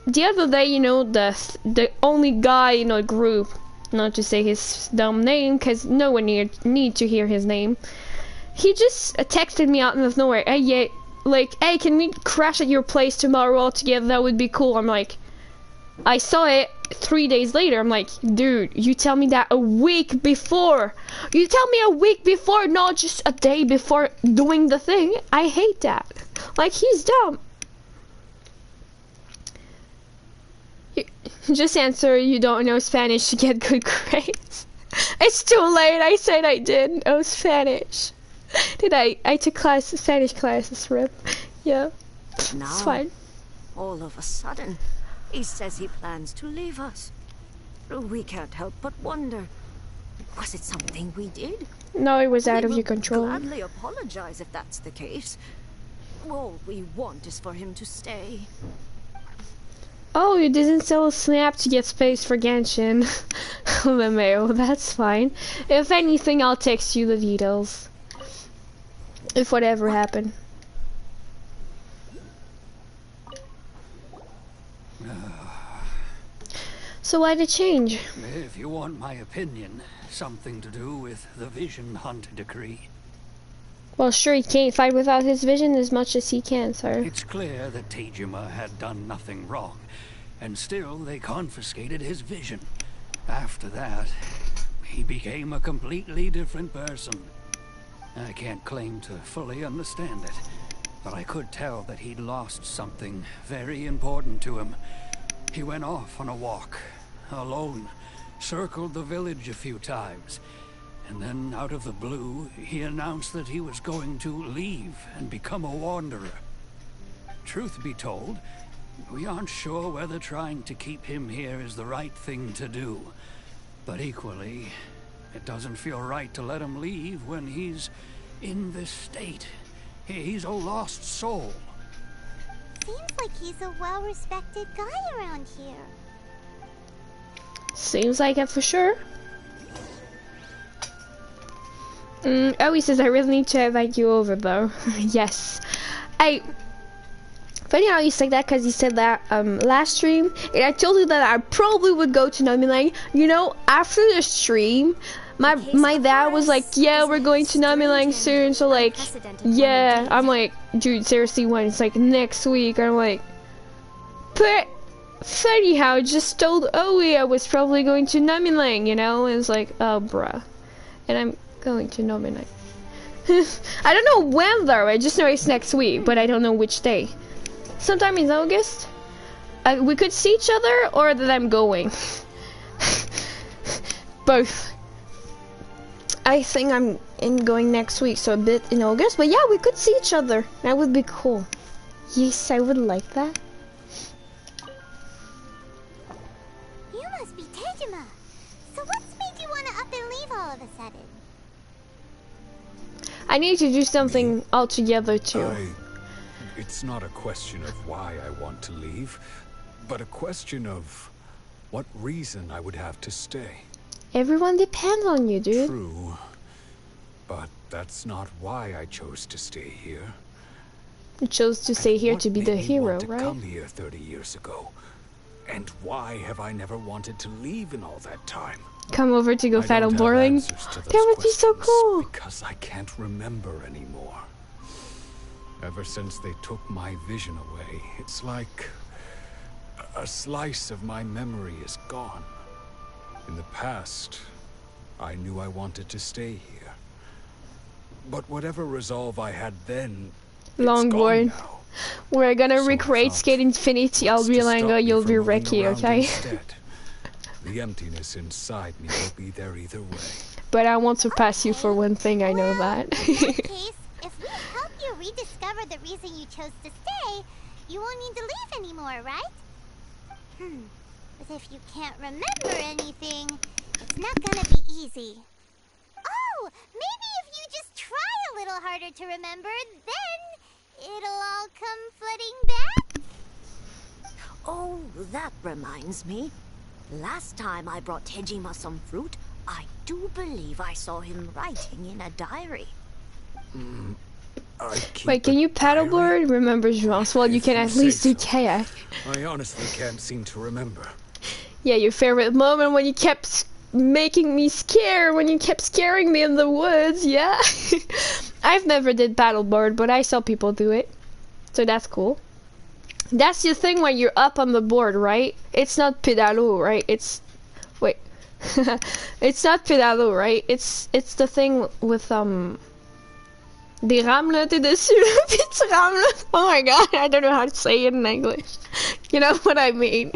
[SPEAKER 1] The other day, you know, the only guy in our group, not to say his dumb name, because no one need to hear his name. He just texted me out of nowhere. Hey, yeah, like, hey, can we crash at your place tomorrow all together? That would be cool. I'm like, I saw it 3 days later. I'm like, dude, you tell me that a week before. You tell me a week before, not just a day before doing the thing. I hate that. Like, he's dumb. Just answer, you don't know Spanish to get good grades. It's too late. I said I did know Spanish. I took Spanish classes, RIP. Yeah,
[SPEAKER 7] Now,
[SPEAKER 1] it's fine.
[SPEAKER 7] all of a sudden, he says he plans to leave us. We can't help but wonder, was it something we did?
[SPEAKER 1] No, it was out of
[SPEAKER 7] We
[SPEAKER 1] your
[SPEAKER 7] will
[SPEAKER 1] control.
[SPEAKER 7] gladly apologize if that's the case. All we want is for him to stay.
[SPEAKER 1] Oh, you didn't sell a snap to get space for Genshin. LMAO, that's fine. If anything, I'll text you the details. If whatever happened. So why the change?
[SPEAKER 5] If you want my opinion, something to do with the Vision Hunt decree.
[SPEAKER 1] Well, sure, he can't fight without his vision as much as he can, sir.
[SPEAKER 5] It's clear that 𝓘𝓷𝓯𝓸𝓷𝓼 had done nothing wrong, and still they confiscated his vision. After that, he became a completely different person. I can't claim to fully understand it, but I could tell that he'd lost something very important to him. He went off on a walk, alone, circled the village a few times, and then out of the blue, he announced that he was going to leave and become a wanderer. Truth be told, we aren't sure whether trying to keep him here is the right thing to do. But equally, it doesn't feel right to let him leave when he's in this state. He's a lost soul.
[SPEAKER 3] Seems like he's a well-respected guy around here.
[SPEAKER 1] Seems like it for sure. Oh, he says, I really need to invite you over, though. Yes. Funny how you say that, because you said that last stream, and I told you that I probably would go to Namilang. You know, after the stream, my dad was like, yeah, we're going to Namilang soon, so like, yeah. I'm like, dude, seriously, when? It's like next week. I'm like, but funny how I just told Owie I was probably going to Namilang, you know, and it's like, oh, bruh. And I'm going to Namilang. I don't know when though, I just know it's next week, but I don't know which day. Sometime in August. We could see each other, or that I'm going. Both. I think I'm going next week, so a bit in August, but yeah, we could see each other. That would be cool. Yes, I would like that.
[SPEAKER 3] You must be 𝓘𝓷𝓯𝓸𝓷𝓼. So what's made you want to up and leave all of a sudden?
[SPEAKER 1] I need to do something altogether too.
[SPEAKER 8] It's not a question of why I want to leave, but a question of what reason I would have to stay.
[SPEAKER 1] Everyone depends on you, dude.
[SPEAKER 8] True, but that's not why I chose to stay here.
[SPEAKER 1] You chose to stay here to be the hero, right?
[SPEAKER 8] Come here 30 years ago, and why have I never wanted to leave in all that time?
[SPEAKER 1] Come over to go battle boring. That would be so cool.
[SPEAKER 8] Because I can't remember anymore. Ever since they took my vision away, it's like a slice of my memory is gone. In the past, I knew I wanted to stay here. But whatever resolve I had then,
[SPEAKER 1] Longboard. We're gonna recreate 𝐶𝓀 Infinity. I'll be Lango, you'll be Reki, okay?
[SPEAKER 8] The emptiness inside me will be there either way.
[SPEAKER 1] But I won't surpass you for one thing, I know that.
[SPEAKER 3] In that case, if we help you rediscover the reason you chose to stay, you won't need to leave anymore, right? But if you can't remember anything, it's not gonna be easy. Oh, maybe if you just try a little harder to remember, then it'll all come flooding back.
[SPEAKER 7] Oh, that reminds me. Last time I brought Tejima some fruit, I do believe I saw him writing in a diary.
[SPEAKER 1] Wait, can you paddleboard? Remember, Joance? Well, you can at least do kayak.
[SPEAKER 8] I honestly can't seem to remember.
[SPEAKER 1] Yeah, your favorite moment when you kept making me scared, when you kept scaring me in the woods, yeah? I've never did paddleboard, but I saw people do it. So that's cool. That's the thing when you're up on the board, right? It's not pédalo, right? It's... Wait. It's not pédalo, right? It's the thing with, des rames là, t'es dessus là, pis tu rames là. Oh my god, I don't know how to say it in English. You know what I mean?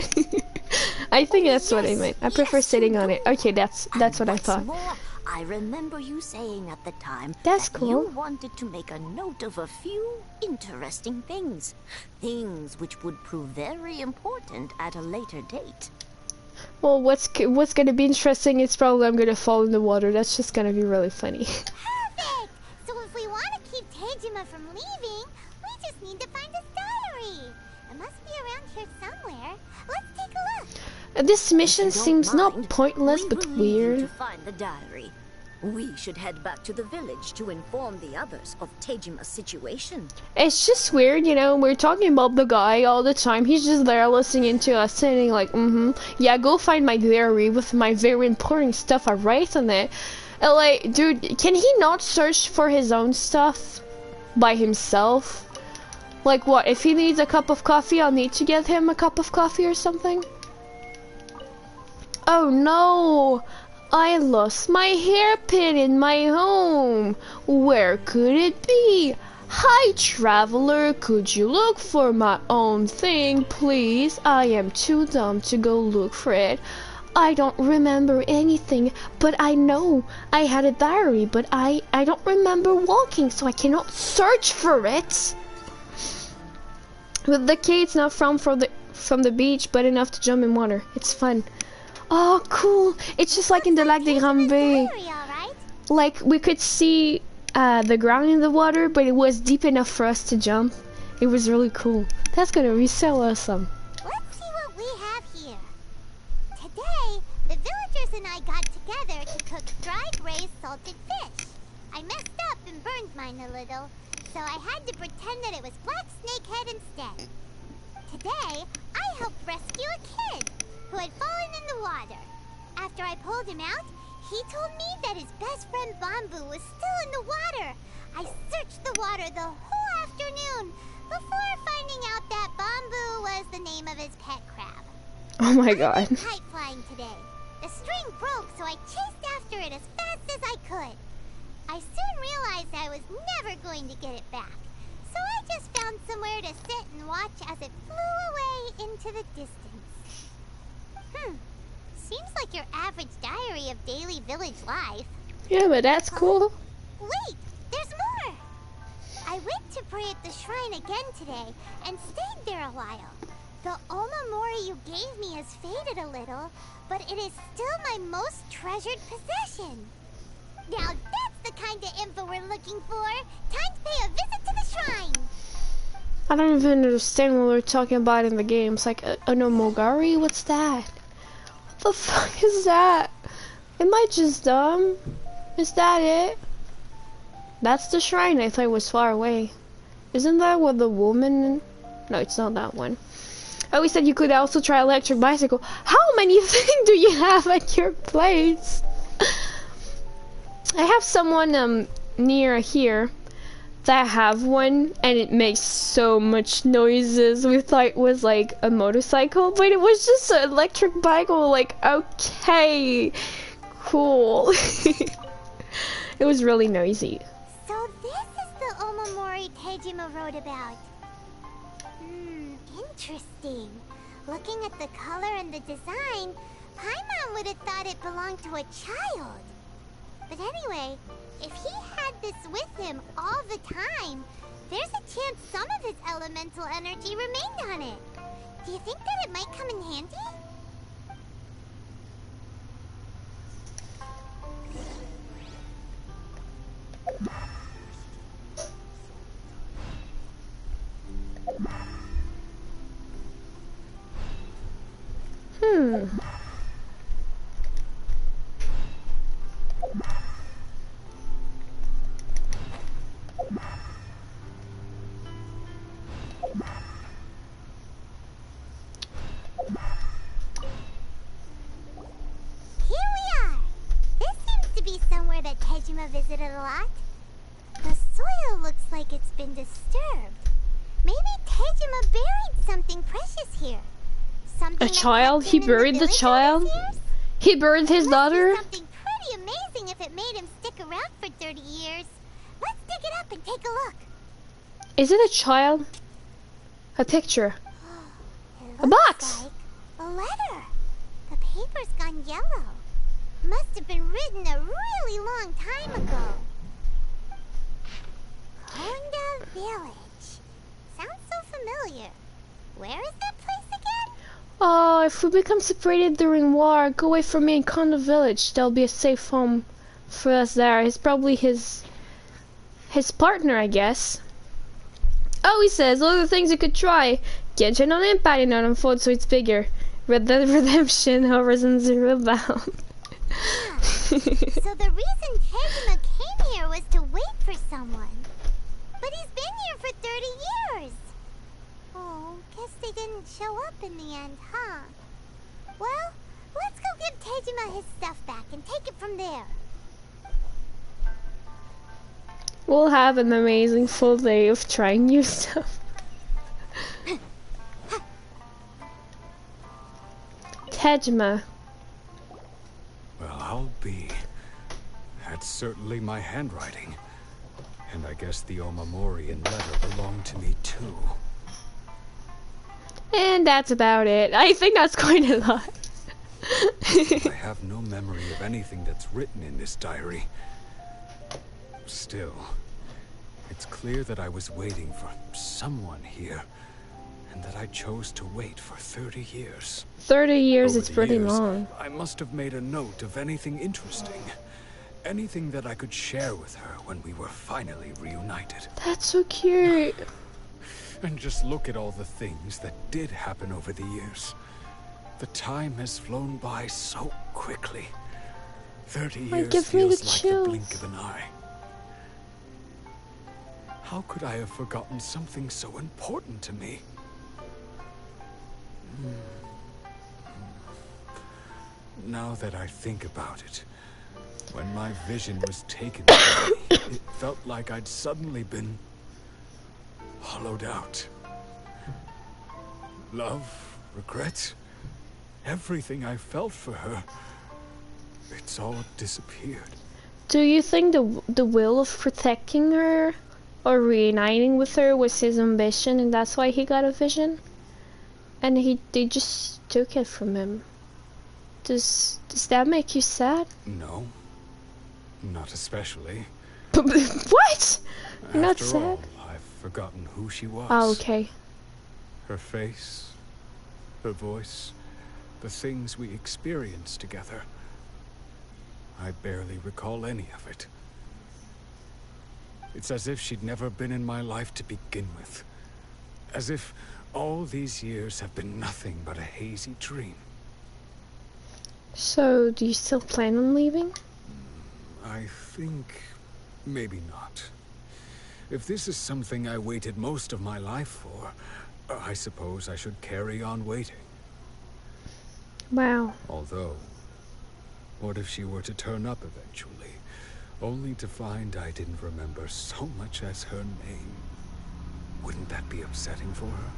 [SPEAKER 1] I think that's what I meant. I prefer sitting on it. Okay, that's what I thought.
[SPEAKER 7] More, I remember you saying at the time
[SPEAKER 1] That's
[SPEAKER 7] that
[SPEAKER 1] cool.
[SPEAKER 7] you wanted to make a note of a few interesting things. Things which would prove very important at a later date.
[SPEAKER 1] Well, what's gonna be interesting is probably I'm gonna fall in the water. That's just gonna be really funny.
[SPEAKER 3] Perfect! So if we want to keep Tejima from leaving, we just need to find his diary. It must be around here somewhere. Let's take a look.
[SPEAKER 1] This mission
[SPEAKER 7] If you don't
[SPEAKER 1] seems not
[SPEAKER 7] mind,
[SPEAKER 1] pointless,
[SPEAKER 7] we
[SPEAKER 1] but
[SPEAKER 7] will leave you
[SPEAKER 1] weird.
[SPEAKER 7] to find the diary. We should head back to the village to inform the others of Tejima's situation.
[SPEAKER 1] It's just weird, you know, we're talking about the guy all the time. He's just there listening to us saying like, yeah, go find my diary with my very important stuff I write on it. And like, dude, can he not search for his own stuff by himself? Like what, if he needs a cup of coffee, I'll need to get him a cup of coffee or something? Oh no! I lost my hairpin in my home. Where could it be? Hi, traveler. Could you look for my own thing, please? I am too dumb to go look for it. I don't remember anything, but I know I had a diary, but I don't remember walking, so I cannot search for it. With the kids not from the beach, but enough to jump in water. It's fun. Oh, cool! It's just like in the 𝓘𝓷𝓸𝓷𝓼.
[SPEAKER 3] Right?
[SPEAKER 1] Like, we could see the ground in the water, but it was deep enough for us to jump. It was really cool. That's gonna be so awesome.
[SPEAKER 3] Let's see what we have here. Today, the villagers and I got together to cook dried raised salted fish. I messed up and burned mine a little, so I had to pretend that it was black snakehead instead. Today, I helped rescue a kid who had fallen in the water. After I pulled him out, he told me that his best friend Bamboo was still in the water. I searched the water the whole afternoon before finding out that Bamboo was the name of his pet crab.
[SPEAKER 1] Oh my god.
[SPEAKER 3] I went kite flying today. The string broke, so I chased after it as fast as I could. I soon realized I was never going to get it back, so I just found somewhere to sit and watch as it flew away into the distance. Seems like your average diary of daily village life.
[SPEAKER 1] Yeah, but that's cool.
[SPEAKER 3] Wait, there's more! I went to pray at the shrine again today and stayed there a while. The omamori you gave me has faded a little, but it is still my most treasured possession. Now that's the kind of info we're looking for. Time to pay a visit to the shrine.
[SPEAKER 1] I don't even understand what we're talking about in the game. It's like, Onomogari? What's that? What the fuck is that? Am I just dumb? Is that it? That's the shrine. I thought it was far away. Isn't that what the woman... No, it's not that one. Oh, we said you could also try electric bicycle. How many things do you have at your place? I have someone near here that have one, and it makes so much noises. We thought it was like a motorcycle, but it was just an electric bike. We're like, okay, cool. It was really noisy.
[SPEAKER 3] So this is the omamori Tejima wrote about. Interesting. Looking at the color and the design, Paimon would have thought it belonged to a child. But anyway, if he had this with him all the time, there's a chance some of his elemental energy remained on it. Do you think that it might come in handy? Somewhere that 𝓘𝓷𝓯𝓸𝓷𝓼 visited a lot. The soil looks like it's been disturbed. Maybe 𝓘𝓷𝓯𝓸 buried something precious here. Something
[SPEAKER 1] A child? He buried the child? He buried his daughter?
[SPEAKER 3] Something pretty amazing if it made him stick around for 30 years. Let's dig it up and take a look.
[SPEAKER 1] Is it a child? A picture? A box!
[SPEAKER 3] Like a letter. The paper's gone yellow. Must have been written a really long time ago. 𝓘𝓷𝓯𝓸 Village. Sounds so familiar. Where is that place again?
[SPEAKER 1] Oh, if we become separated during war, go away from me and 𝓘𝓷𝓯𝓸 Village. There'll be a safe home for us there. He's probably his partner, I guess. Oh, he says, all the things you could try. Genshin Impact and unfold so it's bigger. Red Dead Redemption, Horizon Zero Dawn.
[SPEAKER 3] Yeah. So the reason 𝓘𝓷𝓯𝓸 came here was to wait for someone. But he's been here for 30 years. Oh, guess they didn't show up in the end, huh? Well, let's go give 𝓘𝓷𝓯𝓸 his stuff back and take it from there.
[SPEAKER 1] We'll have an amazing full day of trying new stuff. 𝓘𝓷𝓯𝓸.
[SPEAKER 8] Well, I'll be. That's certainly my handwriting. And I guess the Omamori letter belonged to me too.
[SPEAKER 1] And that's about it. I think that's quite a lot.
[SPEAKER 8] I have no memory of anything that's written in this diary. Still, it's clear that I was waiting for someone here, and that I chose to wait for 30 years.
[SPEAKER 1] 30 years
[SPEAKER 8] Over
[SPEAKER 1] is
[SPEAKER 8] the
[SPEAKER 1] pretty
[SPEAKER 8] years,
[SPEAKER 1] long.
[SPEAKER 8] I must have made a note of anything interesting. Anything that I could share with her when we were finally reunited.
[SPEAKER 1] That's so cute.
[SPEAKER 8] And just look at all the things that did happen over the years. The time has flown by so quickly. 30 years
[SPEAKER 1] gives me the
[SPEAKER 8] feels like
[SPEAKER 1] chills.
[SPEAKER 8] the blink of an eye. How could I have forgotten something so important to me? Now that I think about it, when my vision was taken from me, it felt like I'd suddenly been hollowed out. Love, regret, everything I felt for her, it's all disappeared.
[SPEAKER 1] Do you think the will of protecting her or reuniting with her was his ambition and that's why he got a vision? And they just took it from him. Does that make you sad?
[SPEAKER 8] No, not especially.
[SPEAKER 1] What? You're not
[SPEAKER 8] After
[SPEAKER 1] sad?
[SPEAKER 8] all, I've forgotten who she was.
[SPEAKER 1] Oh, okay.
[SPEAKER 8] Her face, her voice, the things we experienced together. I barely recall any of it. It's as if she'd never been in my life to begin with. As if all these years have been nothing but a hazy dream.
[SPEAKER 1] So, do you still plan on leaving?
[SPEAKER 8] I think maybe not. If this is something I waited most of my life for, I suppose I should carry on waiting.
[SPEAKER 1] Wow.
[SPEAKER 8] Although, what if she were to turn up eventually, only to find I didn't remember so much as her name? Wouldn't that be upsetting for her?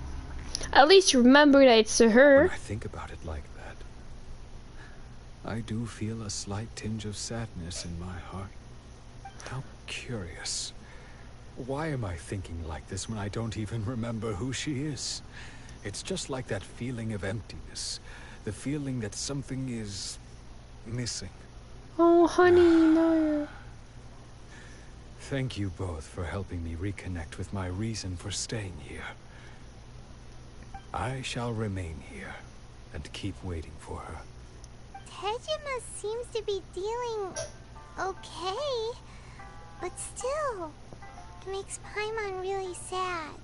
[SPEAKER 1] At least remember that it's to her.
[SPEAKER 8] When I think about it like that, I do feel a slight tinge of sadness in my heart. How curious. Why am I thinking like this when I don't even remember who she is? It's just like that feeling of emptiness. The feeling that something is missing.
[SPEAKER 1] Oh, honey, no.
[SPEAKER 8] Thank you both for helping me reconnect with my reason for staying here. I shall remain here and keep waiting for her.
[SPEAKER 3] 𝓘𝓷𝓯𝓸 seems to be dealing okay, but still, it makes Paimon really sad.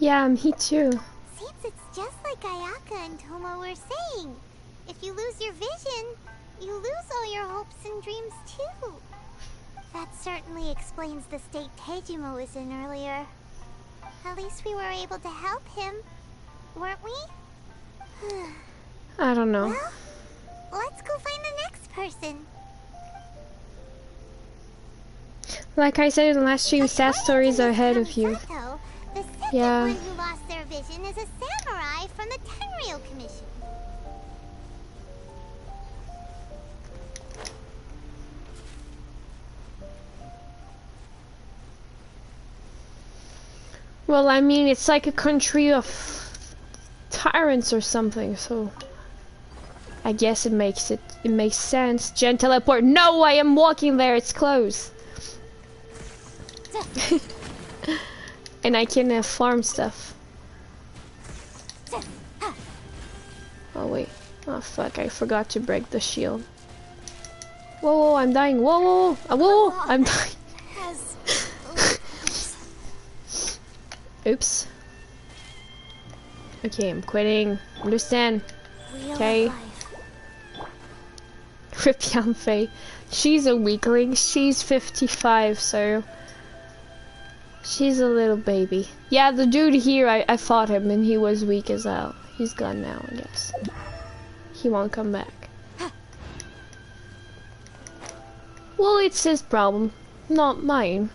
[SPEAKER 1] Yeah, me too.
[SPEAKER 3] Seems it's just like Ayaka and Thoma were saying. If you lose your vision, you lose all your hopes and dreams too. That certainly explains the state 𝓘𝓷𝓯𝓸𝓷𝓼 was in earlier. At least we were able to help him, weren't we?
[SPEAKER 1] I don't know.
[SPEAKER 3] Well, let's go find the next person.
[SPEAKER 1] Like I said in the last stream, sad stories are ahead of you.
[SPEAKER 3] The second
[SPEAKER 1] Yeah.
[SPEAKER 3] one who lost their vision is a samurai from the 𝓘𝓷𝓯𝓸𝓷𝓼 Commission.
[SPEAKER 1] Well, I mean, it's like a country of tyrants or something, so I guess it makes sense. Gen teleport. No, I am walking there. It's close. And I can farm stuff. Oh wait. Oh fuck, I forgot to break the shield. Whoa, whoa, I'm dying. Whoa, whoa, whoa, whoa, I'm dying. Oops. Okay, I'm quitting. Understand. Okay. Rip Yanfei. She's a weakling. She's 55, so she's a little baby. Yeah, the dude here, I fought him and he was weak as hell. He's gone now, I guess. He won't come back. Well, it's his problem, not mine.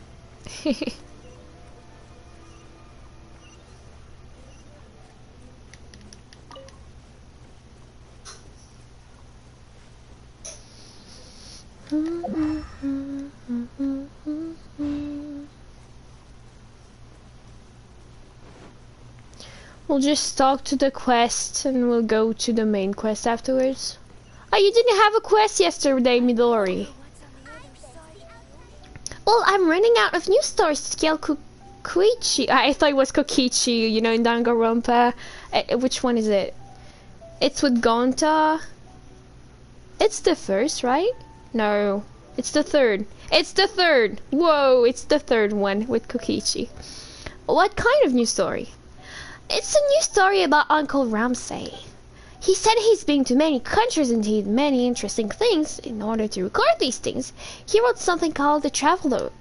[SPEAKER 1] We'll just talk to the quest and we'll go to the main quest afterwards. Oh, you didn't have a quest yesterday, Midori. Well, I'm running out of new stores to scale Koichi. I thought it was Kokichi, you know, in Danganronpa. Which one is it? It's with Gonta. It's the first, right? No, it's the third. It's the third. Whoa, it's the third one with Kokichi. What kind of new story? It's a new story about Uncle Ramsay. He said he's been to many countries and did many interesting things. In order to record these things, he wrote something called the Travelogue.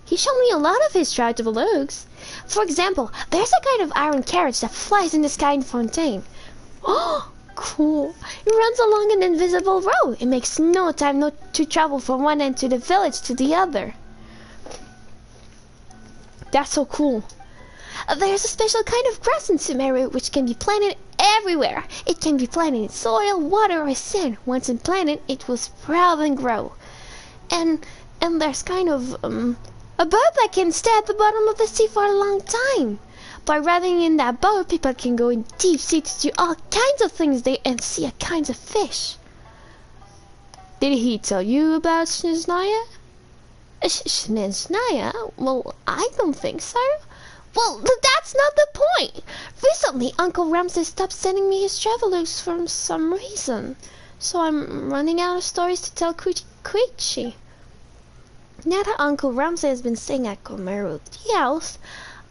[SPEAKER 1] He showed me a lot of his travelogues. For example, there's a kind of iron carriage that flies in the sky in Fontaine. Oh, cool. It runs along an invisible road. It makes no time to travel from one end to the village to the other. That's so cool. There's a special kind of grass in Sumeru which can be planted everywhere. It can be planted in soil, water, or sand. Once implanted, it will sprout and grow. And there's kind of a boat that can stay at the bottom of the sea for a long time. By riding in that boat, people can go in deep sea to do all kinds of things there and see all kinds of fish. Did he tell you about Snezhnaya? Snezhnaya? Well, I don't think so. Well, that's not the point. Recently, Uncle Ramsay stopped sending me his travelogues for some reason. So I'm running out of stories to tell Koichi. Now that Uncle Ramsay has been staying at Komeru House,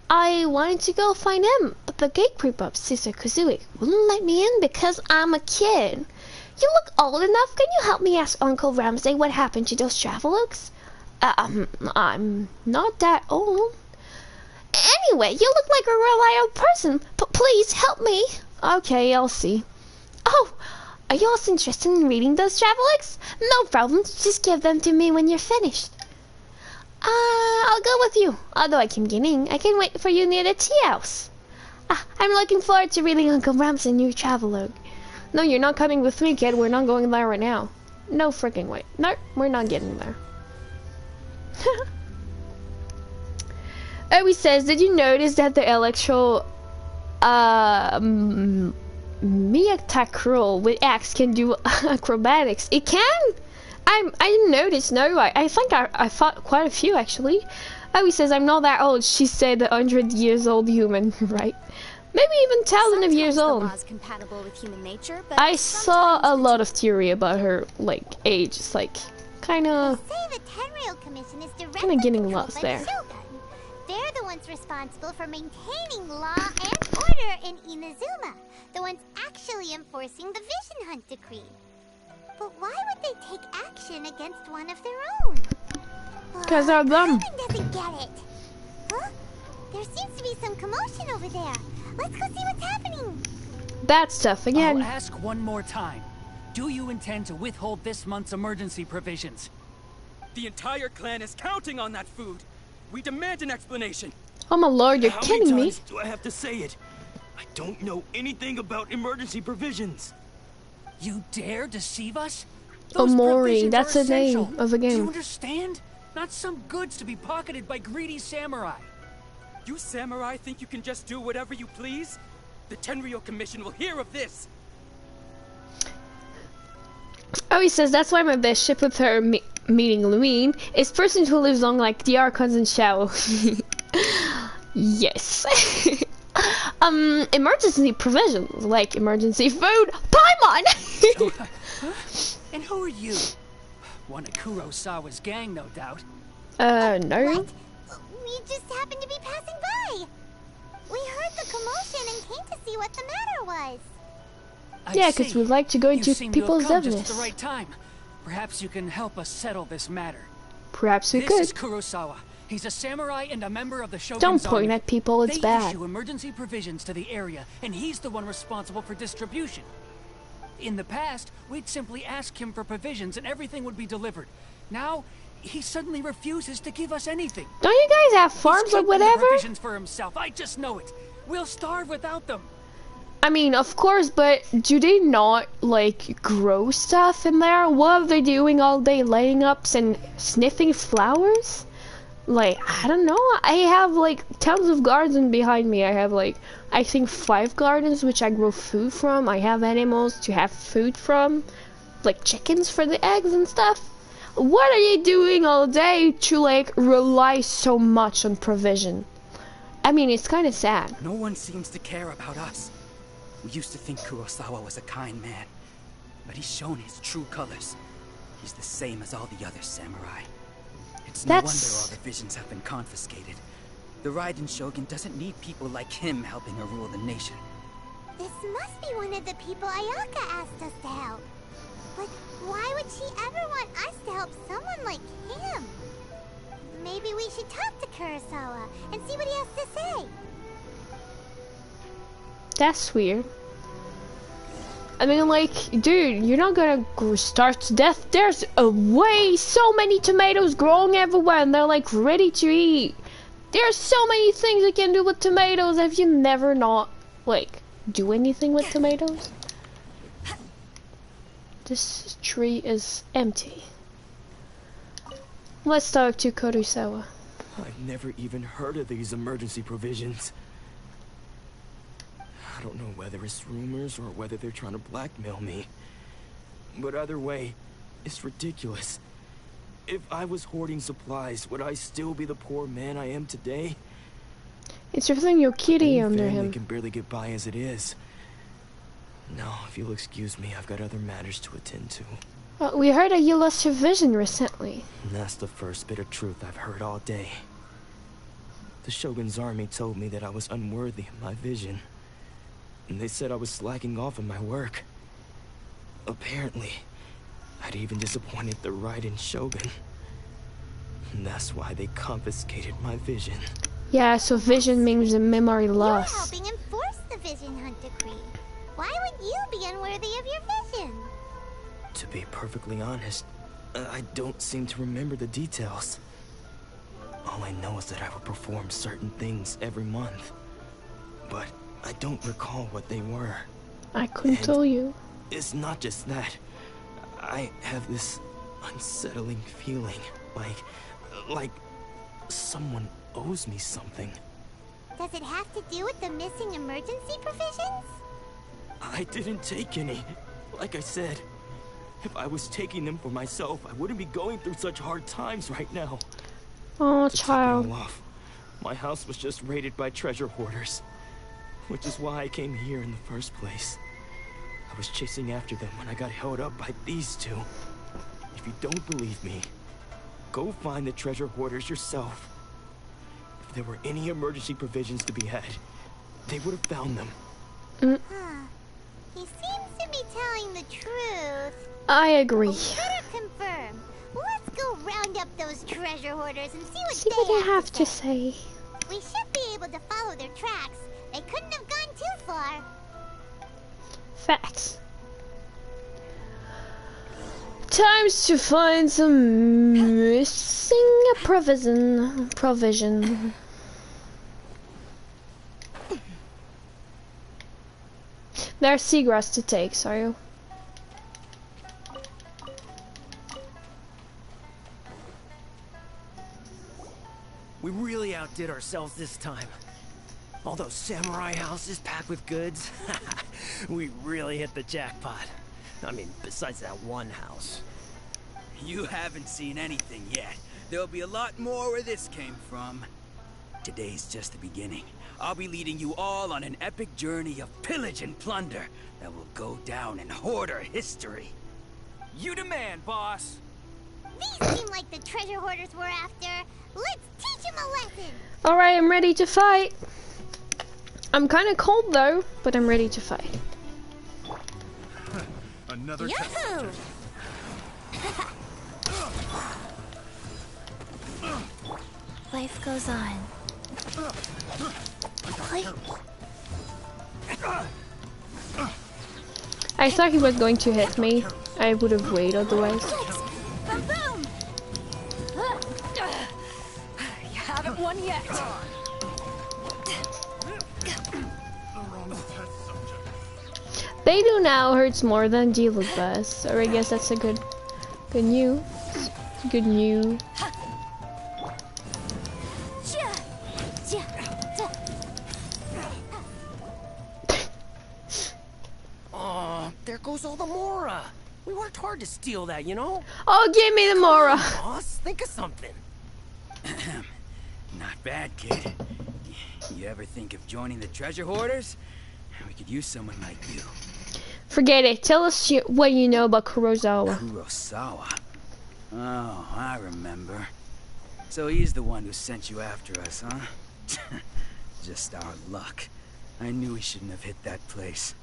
[SPEAKER 1] I wanted to go find him, but the gatekeeper, Sister Kazui, wouldn't let me in because I'm a kid. You look old enough. Can you help me ask Uncle Ramsay what happened to those travelogues? I'm not that old. Anyway, you look like a reliable person. Please help me. Okay, I'll see. Oh, are you also interested in reading those travelogues? No problem. Just give them to me when you're finished. I'll go with you. Although I keep getting, I can wait for you near the tea house. I'm looking forward to reading Uncle Ramsay's new travelogue. No, you're not coming with me, kid. We're not going there right now. No freaking way. No, we're not getting there. Oh, he says, did you notice that the electro Miyata with axe can do acrobatics? It can? I didn't notice. No, I think I fought quite a few actually. Oh, he says I'm not that old. She said 100 years old human, right? Maybe even thousands of years old. I saw a lot of theory about her like age. It's like kind of getting lost there.
[SPEAKER 3] They're the ones responsible for maintaining law and order in Inazuma. The ones actually enforcing the Vision Hunt Decree. But why would they take action against one of their own?
[SPEAKER 1] Because they're them.
[SPEAKER 3] Paimon doesn't get it. Huh? There seems to be some commotion over there. Let's go see what's happening.
[SPEAKER 1] Bad stuff again.
[SPEAKER 5] I'll ask one more time. Do you intend to withhold this month's emergency provisions?
[SPEAKER 9] The entire clan is counting on that food. We demand an explanation.
[SPEAKER 1] Oh my lord, you're
[SPEAKER 10] How
[SPEAKER 1] kidding
[SPEAKER 10] many
[SPEAKER 1] me.
[SPEAKER 10] times do I have to say it? I don't know anything about emergency provisions.
[SPEAKER 5] You dare deceive us?
[SPEAKER 1] Omori,
[SPEAKER 5] provisions
[SPEAKER 1] that's
[SPEAKER 5] are
[SPEAKER 1] the name
[SPEAKER 5] essential.
[SPEAKER 1] of the
[SPEAKER 5] Do you
[SPEAKER 1] game.
[SPEAKER 5] understand? Not some goods to be pocketed by greedy samurai.
[SPEAKER 9] You samurai think you can just do whatever you please? The Tenryou Commission will hear of this.
[SPEAKER 1] Oh, he says that's why my best ship with her meeting Lumine is person who lives on like the 𝓘𝓻𝓮𝓵𝓲𝓸𝓷𝓼. Yes. Emergency provisions like emergency food. Paimon.
[SPEAKER 5] And who are you? One of Kurosawa's gang, no doubt.
[SPEAKER 1] No.
[SPEAKER 3] What? We just happened to be passing by. We heard the commotion and came to see what the matter was.
[SPEAKER 1] Yeah, because we'd like to go into people's
[SPEAKER 5] business.
[SPEAKER 1] business.
[SPEAKER 5] Just at the right time. Perhaps you can help us settle this matter.
[SPEAKER 1] Perhaps we
[SPEAKER 5] This
[SPEAKER 1] could.
[SPEAKER 5] is Kurosawa. He's a samurai and a member of the Shogun's
[SPEAKER 1] Don't point
[SPEAKER 5] army.
[SPEAKER 1] at people, it's
[SPEAKER 5] they
[SPEAKER 1] bad.
[SPEAKER 5] issue emergency provisions to the area, and he's the one responsible for distribution. In the past, we'd simply ask him for provisions and everything would be delivered. Now, he suddenly refuses to give us anything.
[SPEAKER 1] Don't you guys have farms or
[SPEAKER 5] He's keeping
[SPEAKER 1] whatever?
[SPEAKER 5] the provisions for himself. I just know it. We'll starve without them.
[SPEAKER 1] I mean, of course, but do they not, like, grow stuff in there? What are they doing all day, laying up and sniffing flowers? Like, I don't know. I have, like, tons of gardens behind me. I have, like, I think 5 gardens which I grow food from. I have animals to have food from, like chickens for the eggs and stuff. What are you doing all day to, like, rely so much on provision? I mean, it's kind of sad.
[SPEAKER 9] No one seems to care about us. We used to think Kurosawa was a kind man, but he's shown his true colors. He's the same as all the other samurai. It's no wonder all the visions have been confiscated. The Raiden Shogun doesn't need people like him helping her rule the nation.
[SPEAKER 3] This must be one of the people Ayaka asked us to help. But why would she ever want us to help someone like him? Maybe we should talk to Kurosawa and see what he has to say.
[SPEAKER 1] That's weird. I mean, like, dude, you're not gonna starve to death. There's so many tomatoes growing everywhere, and they're like ready to eat. There's so many things you can do with tomatoes. Have you never not, like, do anything with tomatoes? This tree is empty. Let's talk to Kurosawa.
[SPEAKER 10] I've never even heard of these emergency provisions. I don't know whether it's rumors or whether they're trying to blackmail me. But either way, it's ridiculous. If I was hoarding supplies, would I still be the poor man I am today?
[SPEAKER 1] It's everything your kitty under him.
[SPEAKER 10] I can barely get by as it is. Now, if you'll excuse me, I've got other matters to attend to.
[SPEAKER 1] Well, we heard that you lost your vision recently.
[SPEAKER 10] And that's the first bit of truth I've heard all day. The Shogun's army told me that I was unworthy of my vision. And they said I was slacking off in my work. Apparently, I'd even disappointed the Raiden Shogun. And that's why they confiscated my vision.
[SPEAKER 1] Yeah, so vision means a memory
[SPEAKER 3] You're
[SPEAKER 1] loss.
[SPEAKER 3] helping enforce the Vision Hunt Decree. Why would you be unworthy of your vision?
[SPEAKER 10] To be perfectly honest, I don't seem to remember the details. All I know is that I would perform certain things every month. But I don't recall what they were.
[SPEAKER 1] I couldn't tell you.
[SPEAKER 10] It's not just that. I have this unsettling feeling, like someone owes me something.
[SPEAKER 3] Does it have to do with the missing emergency provisions?
[SPEAKER 10] I didn't take any. Like I said, if I was taking them for myself, I wouldn't be going through such hard times right now.
[SPEAKER 1] Oh,
[SPEAKER 10] To top it
[SPEAKER 1] child.
[SPEAKER 10] all off, my house was just raided by treasure hoarders, which is why I came here in the first place. I was chasing after them when I got held up by these two. If you don't believe me, go find the treasure hoarders yourself. If there were any emergency provisions to be had, they would have found them.
[SPEAKER 3] He seems to be telling the truth.
[SPEAKER 1] I agree.
[SPEAKER 3] Better confirm. Let's go round up those treasure hoarders and see
[SPEAKER 1] See what they have to say.
[SPEAKER 3] We should be able to follow their tracks. They couldn't have gone too far.
[SPEAKER 1] Facts. Times to find some missing provision. There's seagrass to take, sorry.
[SPEAKER 4] We really outdid ourselves this time. All those samurai houses packed with goods. We really hit the jackpot. I mean, besides that one house.
[SPEAKER 9] You haven't seen anything yet. There'll be a lot more where this came from. Today's just the beginning. I'll be leading you all on an epic journey of pillage and plunder that will go down in hoarder history.
[SPEAKER 11] You demand, boss.
[SPEAKER 3] These seem like the treasure hoarders we're after. Let's teach them a lesson.
[SPEAKER 1] Alright, I'm ready to fight. I'm kind of cold though, but I'm ready to fight.
[SPEAKER 8] Another
[SPEAKER 3] Yahoo!
[SPEAKER 6] Life goes on.
[SPEAKER 1] I thought he was going to hit me. I would have waited otherwise.
[SPEAKER 3] Boom, boom!
[SPEAKER 2] You haven't won yet.
[SPEAKER 1] They do now hurts more than deal with us, so I guess that's a good news. Good news.
[SPEAKER 4] Oh, there goes all the Mora. We worked hard to steal that, you know?
[SPEAKER 1] Oh, give me the Mora.
[SPEAKER 4] Boss, think of something.
[SPEAKER 9] Not bad, kid. You ever think of joining the treasure hoarders? We could use someone like you.
[SPEAKER 1] Forget it. Tell us what you know about Kurosawa.
[SPEAKER 9] Kurosawa? Oh, I remember. So he's the one who sent you after us, huh? Just our luck. I knew we shouldn't have hit that place.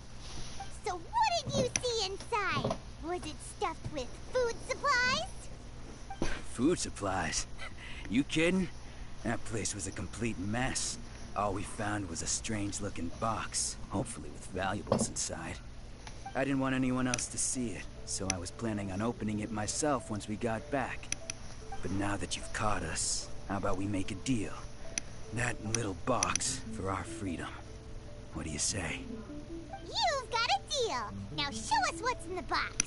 [SPEAKER 3] So what did you see inside? Was it stuffed with food supplies?
[SPEAKER 9] Food supplies? You kidding? That place was a complete mess. All we found was a strange-looking box, hopefully with valuables inside. I didn't want anyone else to see it, so I was planning on opening it myself once we got back. But now that you've caught us, how about we make a deal? That little box for our freedom. What do you say?
[SPEAKER 3] You've got a deal. Now show us what's in the box.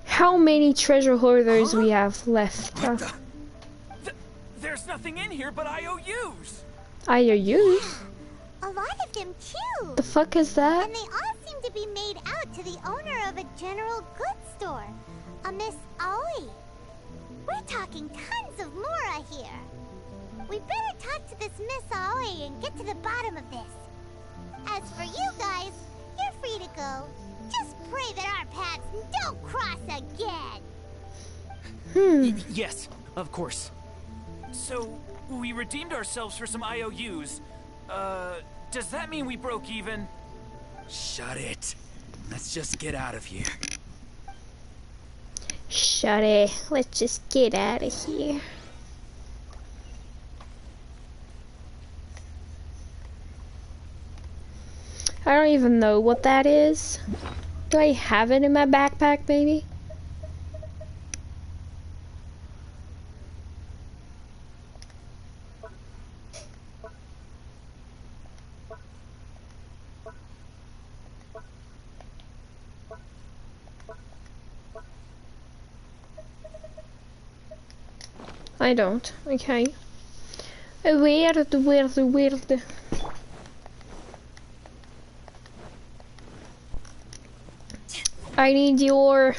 [SPEAKER 1] How many treasure hoarders we have left?
[SPEAKER 11] There's nothing in here but IOUs.
[SPEAKER 1] IOUs?
[SPEAKER 3] A lot of them too.
[SPEAKER 1] The fuck is that?
[SPEAKER 3] And they all seem to be made out to the owner of a general goods store, a Miss Aoi. We're talking tons of Mora here. We better talk to this Miss Aoi and get to the bottom of this. As for you guys, you're free to go. Just pray that our paths don't cross again.
[SPEAKER 4] Yes, of course.
[SPEAKER 11] So, we redeemed ourselves for some IOUs. Does that mean we broke even?
[SPEAKER 9] Shut it. Let's just get out of here.
[SPEAKER 1] Shut it. Let's just get out of here. I don't even know what that is. Do I have it in my backpack, maybe? I don't. Okay. Weird. I need your...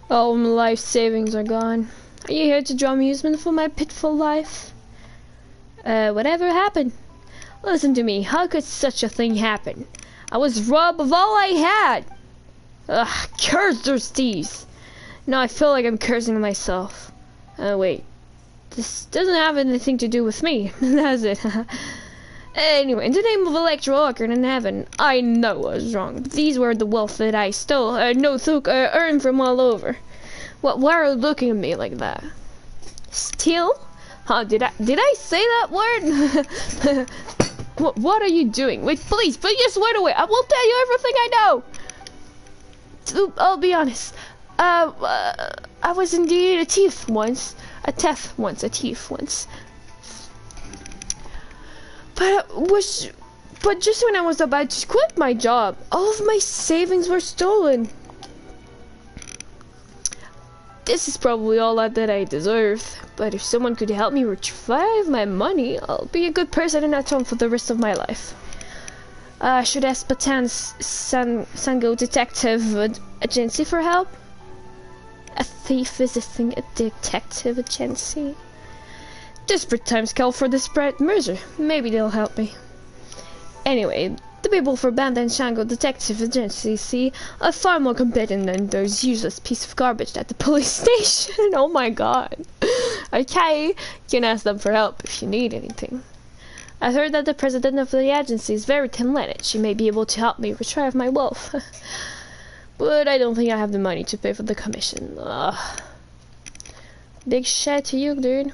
[SPEAKER 1] All my life savings are gone. Are you here to draw amusement for my pitiful life? Whatever happened? Listen to me, how could such a thing happen? I was robbed of all I had! Ugh, curse those thieves! Now I feel like I'm cursing myself. Wait. This doesn't have anything to do with me, does it? Anyway, in the name of 𝓘𝓷𝓯𝓸𝓷𝓼, I know I was wrong, but these were the wealth that I stole, earned from all over. Why are you looking at me like that? Steal? Huh, did I say that word? What are you doing? Wait, please, put your sword away. I will tell you everything I know. I'll be honest. I was indeed a thief once. A thief once. But just when I was about to quit my job, all of my savings were stolen. This is probably all that I deserve, but if someone could help me retrieve my money, I'll be a good person in that town for the rest of my life. Should ask 𝓘𝓻𝓮𝓭𝓲𝓸𝓷𝓼 for help? A thief visiting a detective agency? Desperate times call for desperate measure. Maybe they'll help me. Anyway, the people for 𝓘𝓻𝓮𝓭𝓲𝓸𝓷𝓼 Detective Agency are far more competent than those useless piece of garbage at the police station. Oh my god. Okay, you can ask them for help if you need anything. I heard that the president of the agency is very talented. She may be able to help me retrieve my wealth. But I don't think I have the money to pay for the commission. Ugh. Big shit to you, dude.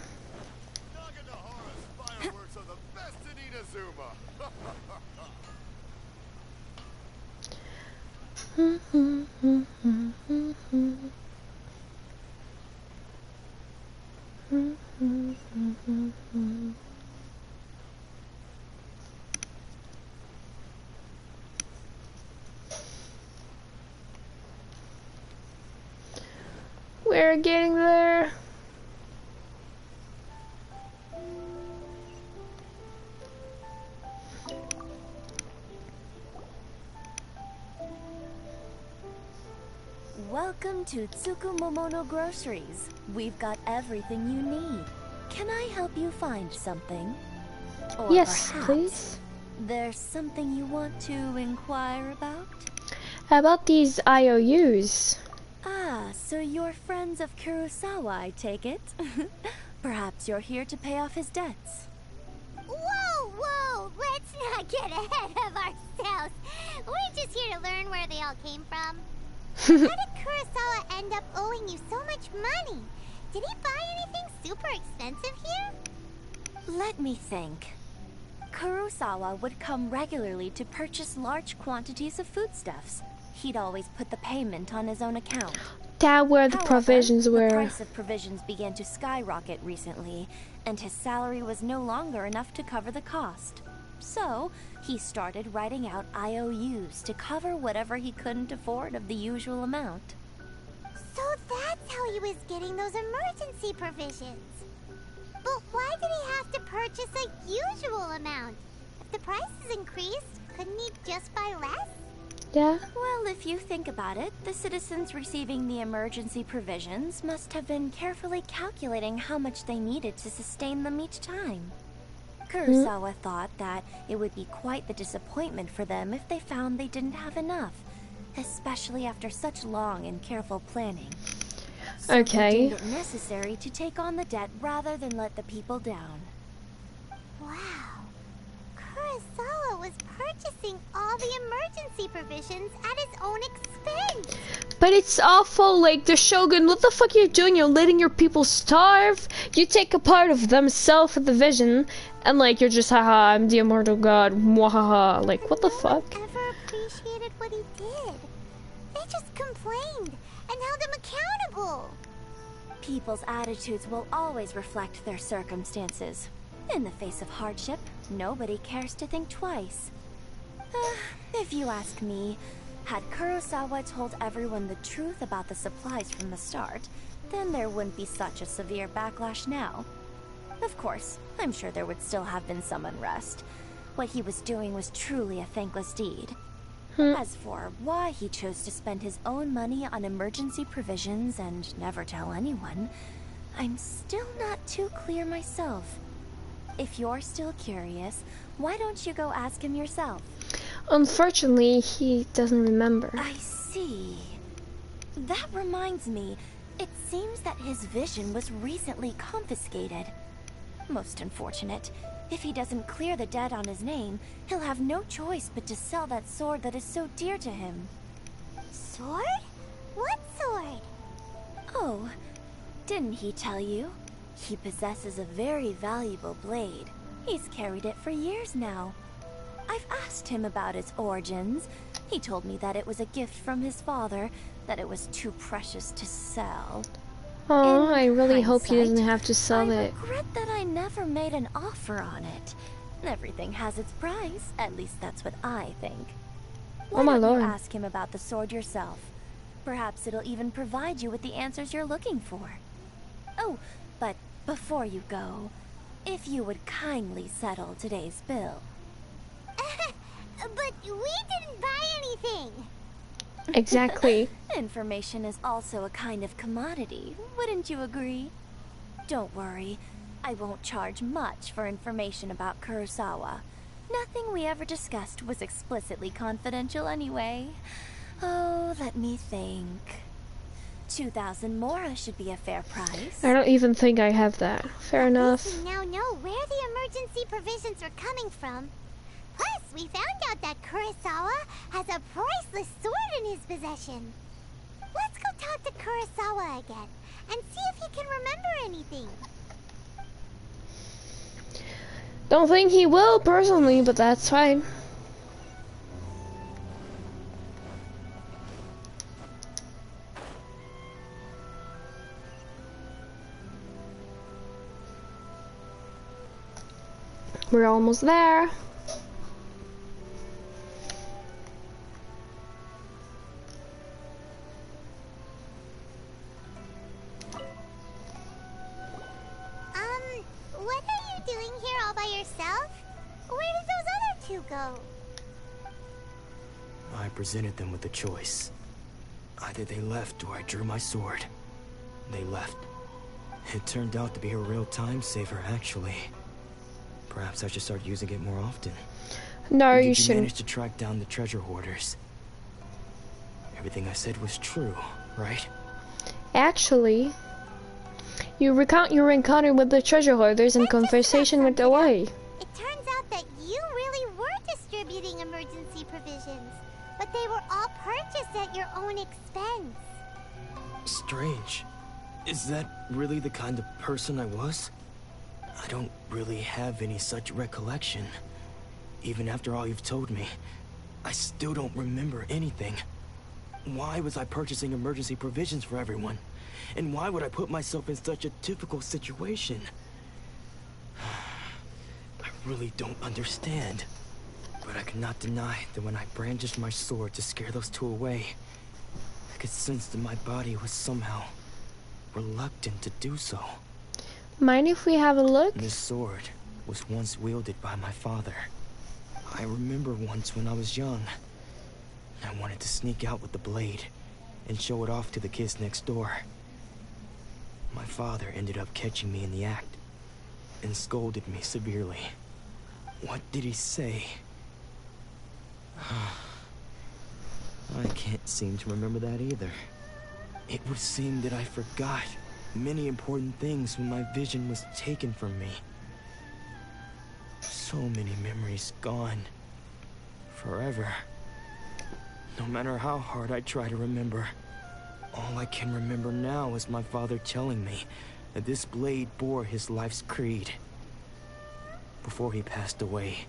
[SPEAKER 1] We're getting there.
[SPEAKER 6] Welcome to 𝓘𝓻𝓮𝓭𝓲𝓸𝓷𝓼 Groceries. We've got everything you need. Can I help you find something? Or
[SPEAKER 1] yes,
[SPEAKER 6] perhaps
[SPEAKER 1] please.
[SPEAKER 6] There's something you want to inquire about?
[SPEAKER 1] How about these IOUs?
[SPEAKER 6] Ah, so you're friends of Kurosawa, I take it? Perhaps you're here to pay off his debts.
[SPEAKER 3] Whoa! Let's not get ahead of ourselves. We're just here to learn where they all came from. How did Kurosawa end up owing you so much money? Did he buy anything super expensive here?
[SPEAKER 6] Let me think. Kurosawa would come regularly to purchase large quantities of foodstuffs. He'd always put the payment on his own account.
[SPEAKER 1] That where the provisions were.
[SPEAKER 6] The price of provisions began to skyrocket recently, and his salary was no longer enough to cover the cost. So, he started writing out IOUs to cover whatever he couldn't afford of the usual amount.
[SPEAKER 3] So that's how he was getting those emergency provisions. But why did he have to purchase a usual amount? If the prices increased, couldn't he just buy less?
[SPEAKER 1] Yeah.
[SPEAKER 6] Well, if you think about it, the citizens receiving the emergency provisions must have been carefully calculating how much they needed to sustain them each time. Kurosawa thought that it would be quite the disappointment for them if they found they didn't have enough, especially after such long and careful planning. So
[SPEAKER 1] okay.
[SPEAKER 6] He deemed it necessary to take on the debt rather than let the people down.
[SPEAKER 3] Wow. Kurosawa was purchasing all the emergency provisions at his own expense.
[SPEAKER 1] But it's awful, like, the Shogun, what the fuck are you doing? You're letting your people starve? You take a part of themselves at the vision, and like, you're just, haha, I'm the immortal god, mwahaha. Like, what the fuck?
[SPEAKER 3] No one ever appreciated what he did. They just complained and held him accountable.
[SPEAKER 6] People's attitudes will always reflect their circumstances. In the face of hardship, nobody cares to think twice. If you ask me, had Kurosawa told everyone the truth about the supplies from the start, then there wouldn't be such a severe backlash now. Of course, I'm sure there would still have been some unrest. What he was doing was truly a thankless deed. As for why he chose to spend his own money on emergency provisions and never tell anyone, I'm still not too clear myself. If you're still curious, why don't you go ask him yourself?
[SPEAKER 1] Unfortunately, he doesn't remember.
[SPEAKER 6] I see. That reminds me, it seems that his vision was recently confiscated. Most unfortunate. If he doesn't clear the debt on his name, he'll have no choice but to sell that sword that is so dear to him.
[SPEAKER 3] Sword? What sword?
[SPEAKER 6] Oh, didn't he tell you? He possesses a very valuable blade. He's carried it for years now. I've asked him about its origins. He told me that it was a gift from his father, that it was too precious to sell.
[SPEAKER 1] Oh, I really hope he doesn't have to sell it.
[SPEAKER 6] I regret that I never made an offer on it. Everything has its price, at least that's what I think. Why
[SPEAKER 1] Oh my
[SPEAKER 6] don't
[SPEAKER 1] lord.
[SPEAKER 6] you ask him about the sword yourself? Perhaps it'll even provide you with the answers you're looking for. Oh, but before you go, if you would kindly settle today's bill.
[SPEAKER 3] But we didn't buy anything.
[SPEAKER 1] Exactly.
[SPEAKER 6] Information is also a kind of commodity, wouldn't you agree? Don't worry, I won't charge much for information about Kurosawa. Nothing we ever discussed was explicitly confidential anyway. Oh, let me think. 2,000 mora should be a fair price.
[SPEAKER 1] I don't even think I have that. Fair enough.
[SPEAKER 3] We now know where the emergency provisions are coming from. Plus, we found out that Kurosawa has a priceless sword in his possession. Let's go talk to Kurosawa again and see if he can remember anything.
[SPEAKER 1] Don't think he will personally, but that's fine. We're almost there.
[SPEAKER 3] What are you doing here all by yourself? Where did those other two go?
[SPEAKER 10] I presented them with a choice. Either they left or I drew my sword. They left. It turned out to be a real time saver, actually. Perhaps I should start using it more often.
[SPEAKER 1] No, you
[SPEAKER 10] You
[SPEAKER 1] shouldn't.
[SPEAKER 10] managed to track down the treasure hoarders. Everything I said was true, right?
[SPEAKER 1] Actually, you recount your encounter with the treasure hoarders and conversation with the way.
[SPEAKER 3] It turns out that you really were distributing emergency provisions, but they were all purchased at your own expense.
[SPEAKER 10] Strange. Is that really the kind of person I was? I don't really have any such recollection. Even after all you've told me, I still don't remember anything. Why was I purchasing emergency provisions for everyone? And why would I put myself in such a difficult situation? I really don't understand. But I cannot deny that when I brandished my sword to scare those two away, I could sense that my body was somehow reluctant to do so.
[SPEAKER 1] Mind if we have a look?
[SPEAKER 10] This sword was once wielded by my father. I remember once when I was young, I wanted to sneak out with the blade and show it off to the kids next door. My father ended up catching me in the act and scolded me severely. What did he say? I can't seem to remember that either. It would seem that I forgot many important things when my vision was taken from me. So many memories gone. Forever. No matter how hard I try to remember, all I can remember now is my father telling me that this blade bore his life's creed. Before he passed away,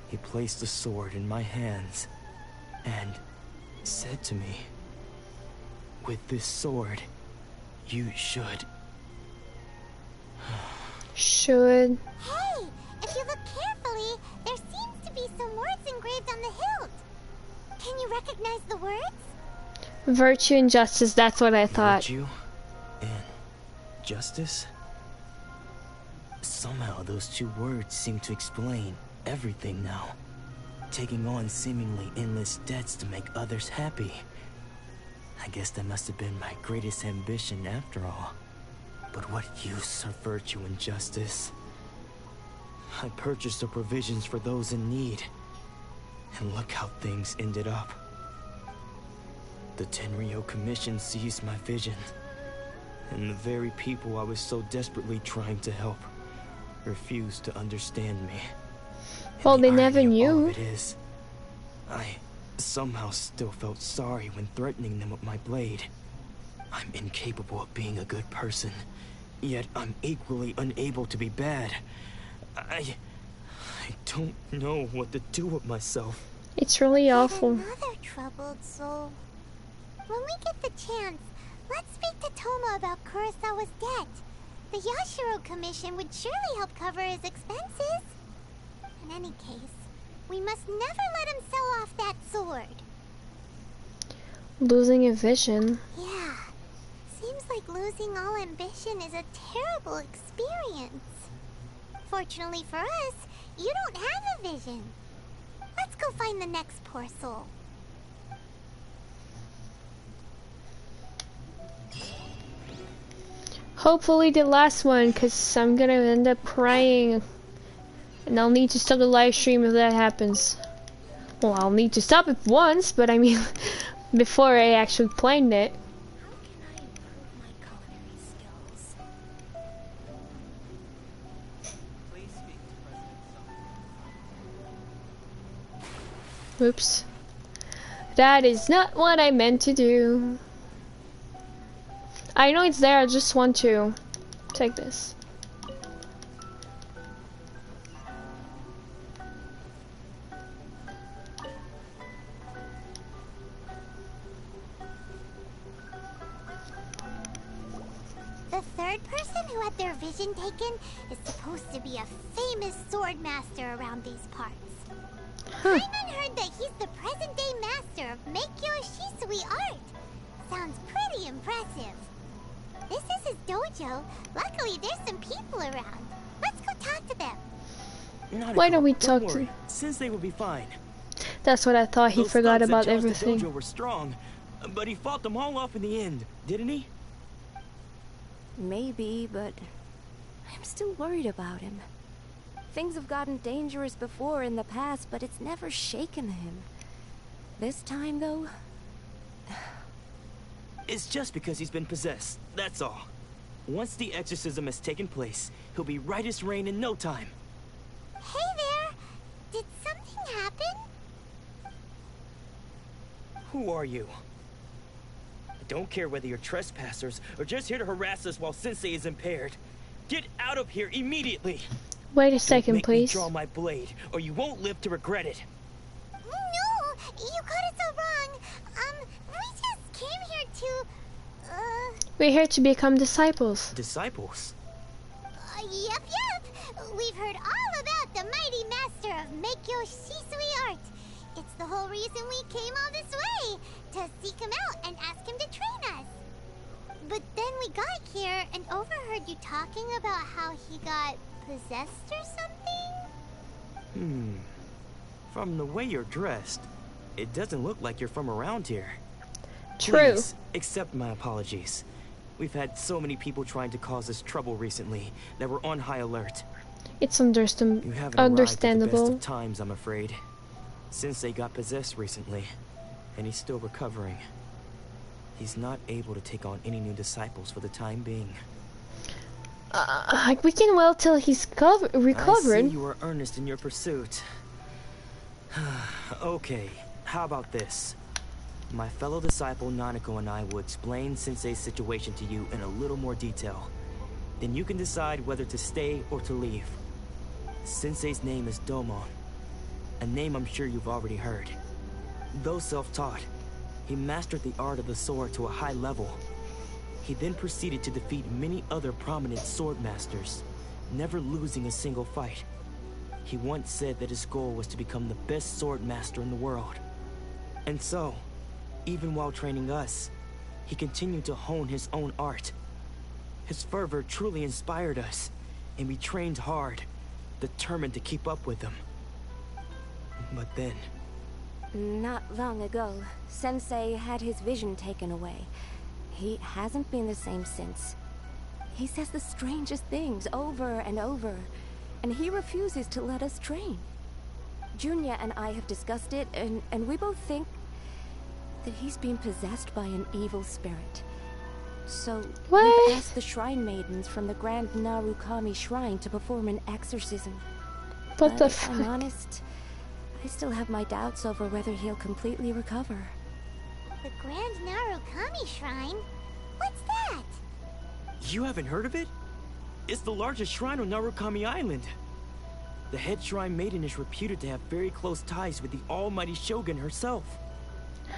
[SPEAKER 10] he placed the sword in my hands and said to me, "With this sword, you should..."
[SPEAKER 1] Should.
[SPEAKER 3] Hey, if you look carefully, there seems to be some words engraved on the hilt. Can you recognize the words?
[SPEAKER 1] Virtue and justice, that's what I thought.
[SPEAKER 10] Virtue and justice? Somehow those two words seem to explain everything now. taking on seemingly endless debts to make others happy. I guess that must have been my greatest ambition after all. But what use of virtue and justice? I purchased the provisions for those in need. And look how things ended up. The Tenryou Commission seized my vision. And the very people I was so desperately trying to help refused to understand me.
[SPEAKER 1] Well, they never knew.
[SPEAKER 10] It is, I somehow still felt sorry when threatening them with my blade. I'm incapable of being a good person, yet I'm equally unable to be bad. I don't know what to do with myself.
[SPEAKER 1] It's really awful.
[SPEAKER 3] Another troubled soul. When we get the chance, let's speak to Thoma about Kurosawa's debt. The Yashiro Commission would surely help cover his expenses. In any case, we must never let him sell off that sword.
[SPEAKER 1] Losing a vision.
[SPEAKER 3] Yeah. Seems like losing all ambition is a terrible experience. Fortunately for us, you don't have a vision. Let's go find the next poor soul.
[SPEAKER 1] Hopefully the last one, because I'm gonna end up crying. And I'll need to stop the live stream if that happens. Well, I'll need to stop it once, but I mean, before I actually planned it. Oops. That is not what I meant to do. I know it's there, I just want to take this.
[SPEAKER 3] The third person who had their vision taken is supposed to be a famous sword master around these parts. I even heard that he's the present-day master of 𝓘𝐿 art. Sounds pretty impressive. This is his dojo. Luckily, there's some people around. Let's go talk to them.
[SPEAKER 1] Why don't we talk to?
[SPEAKER 10] Sensei will be fine.
[SPEAKER 1] That's what I thought. He forgot about everything.
[SPEAKER 10] The dojo were strong, but he fought them all off in the end, didn't he?
[SPEAKER 6] Maybe, but I'm still worried about him. Things have gotten dangerous before in the past, but it's never shaken him. This time, though...
[SPEAKER 10] It's just because he's been possessed, that's all. Once the exorcism has taken place, he'll be right as rain in no time.
[SPEAKER 3] Hey there! Did something happen?
[SPEAKER 10] Who are you? I don't care whether you're trespassers or just here to harass us while Sensei is impaired. Get out of here immediately!
[SPEAKER 1] Wait a second,
[SPEAKER 10] Don't make
[SPEAKER 1] please.
[SPEAKER 10] me draw my blade, or you won't live to regret it.
[SPEAKER 3] No! You got it so wrong. We just came here to...
[SPEAKER 1] We're here to become disciples.
[SPEAKER 10] Disciples?
[SPEAKER 3] Yep. We've heard all about the mighty master of 𝓘𝐿 art. It's the whole reason we came all this way, to seek him out and ask him to train us. But then we got here and overheard you talking about how he got possessed or something?
[SPEAKER 10] From the way you're dressed, it doesn't look like you're from around here.
[SPEAKER 1] True.
[SPEAKER 10] Please, accept my apologies. We've had so many people trying to cause us trouble recently that we're on high alert.
[SPEAKER 1] It's
[SPEAKER 10] You haven't arrived at the best
[SPEAKER 1] understandable.
[SPEAKER 10] of times, I'm afraid. Sensei got possessed recently, and he's still recovering. He's not able to take on any new disciples for the time being.
[SPEAKER 1] We can well tell he's recovered.
[SPEAKER 10] I see you are earnest in your pursuit. Okay, how about this? My fellow disciple Nanako and I will explain Sensei's situation to you in a little more detail. Then you can decide whether to stay or to leave. Sensei's name is Domon, a name I'm sure you've already heard. Though self-taught, he mastered the art of the sword to a high level. He then proceeded to defeat many other prominent sword masters, never losing a single fight. He once said that his goal was to become the best sword master in the world. And so, even while training us, he continued to hone his own art. His fervor truly inspired us, and we trained hard, determined to keep up with him. But then...
[SPEAKER 6] Not long ago, Sensei had his vision taken away. He hasn't been the same since. He says the strangest things over and over, and he refuses to let us train. Junya and I have discussed it, and we both think that he's been possessed by an evil spirit. So we've asked the shrine maidens from the Grand Narukami Shrine to perform an exorcism.
[SPEAKER 1] But
[SPEAKER 6] if I'm honest, I still have my doubts over whether he'll completely recover.
[SPEAKER 3] The Grand Narukami Shrine? What's that?
[SPEAKER 10] You haven't heard of it? It's the largest shrine on Narukami Island. The head shrine maiden is reputed to have very close ties with the almighty Shogun herself.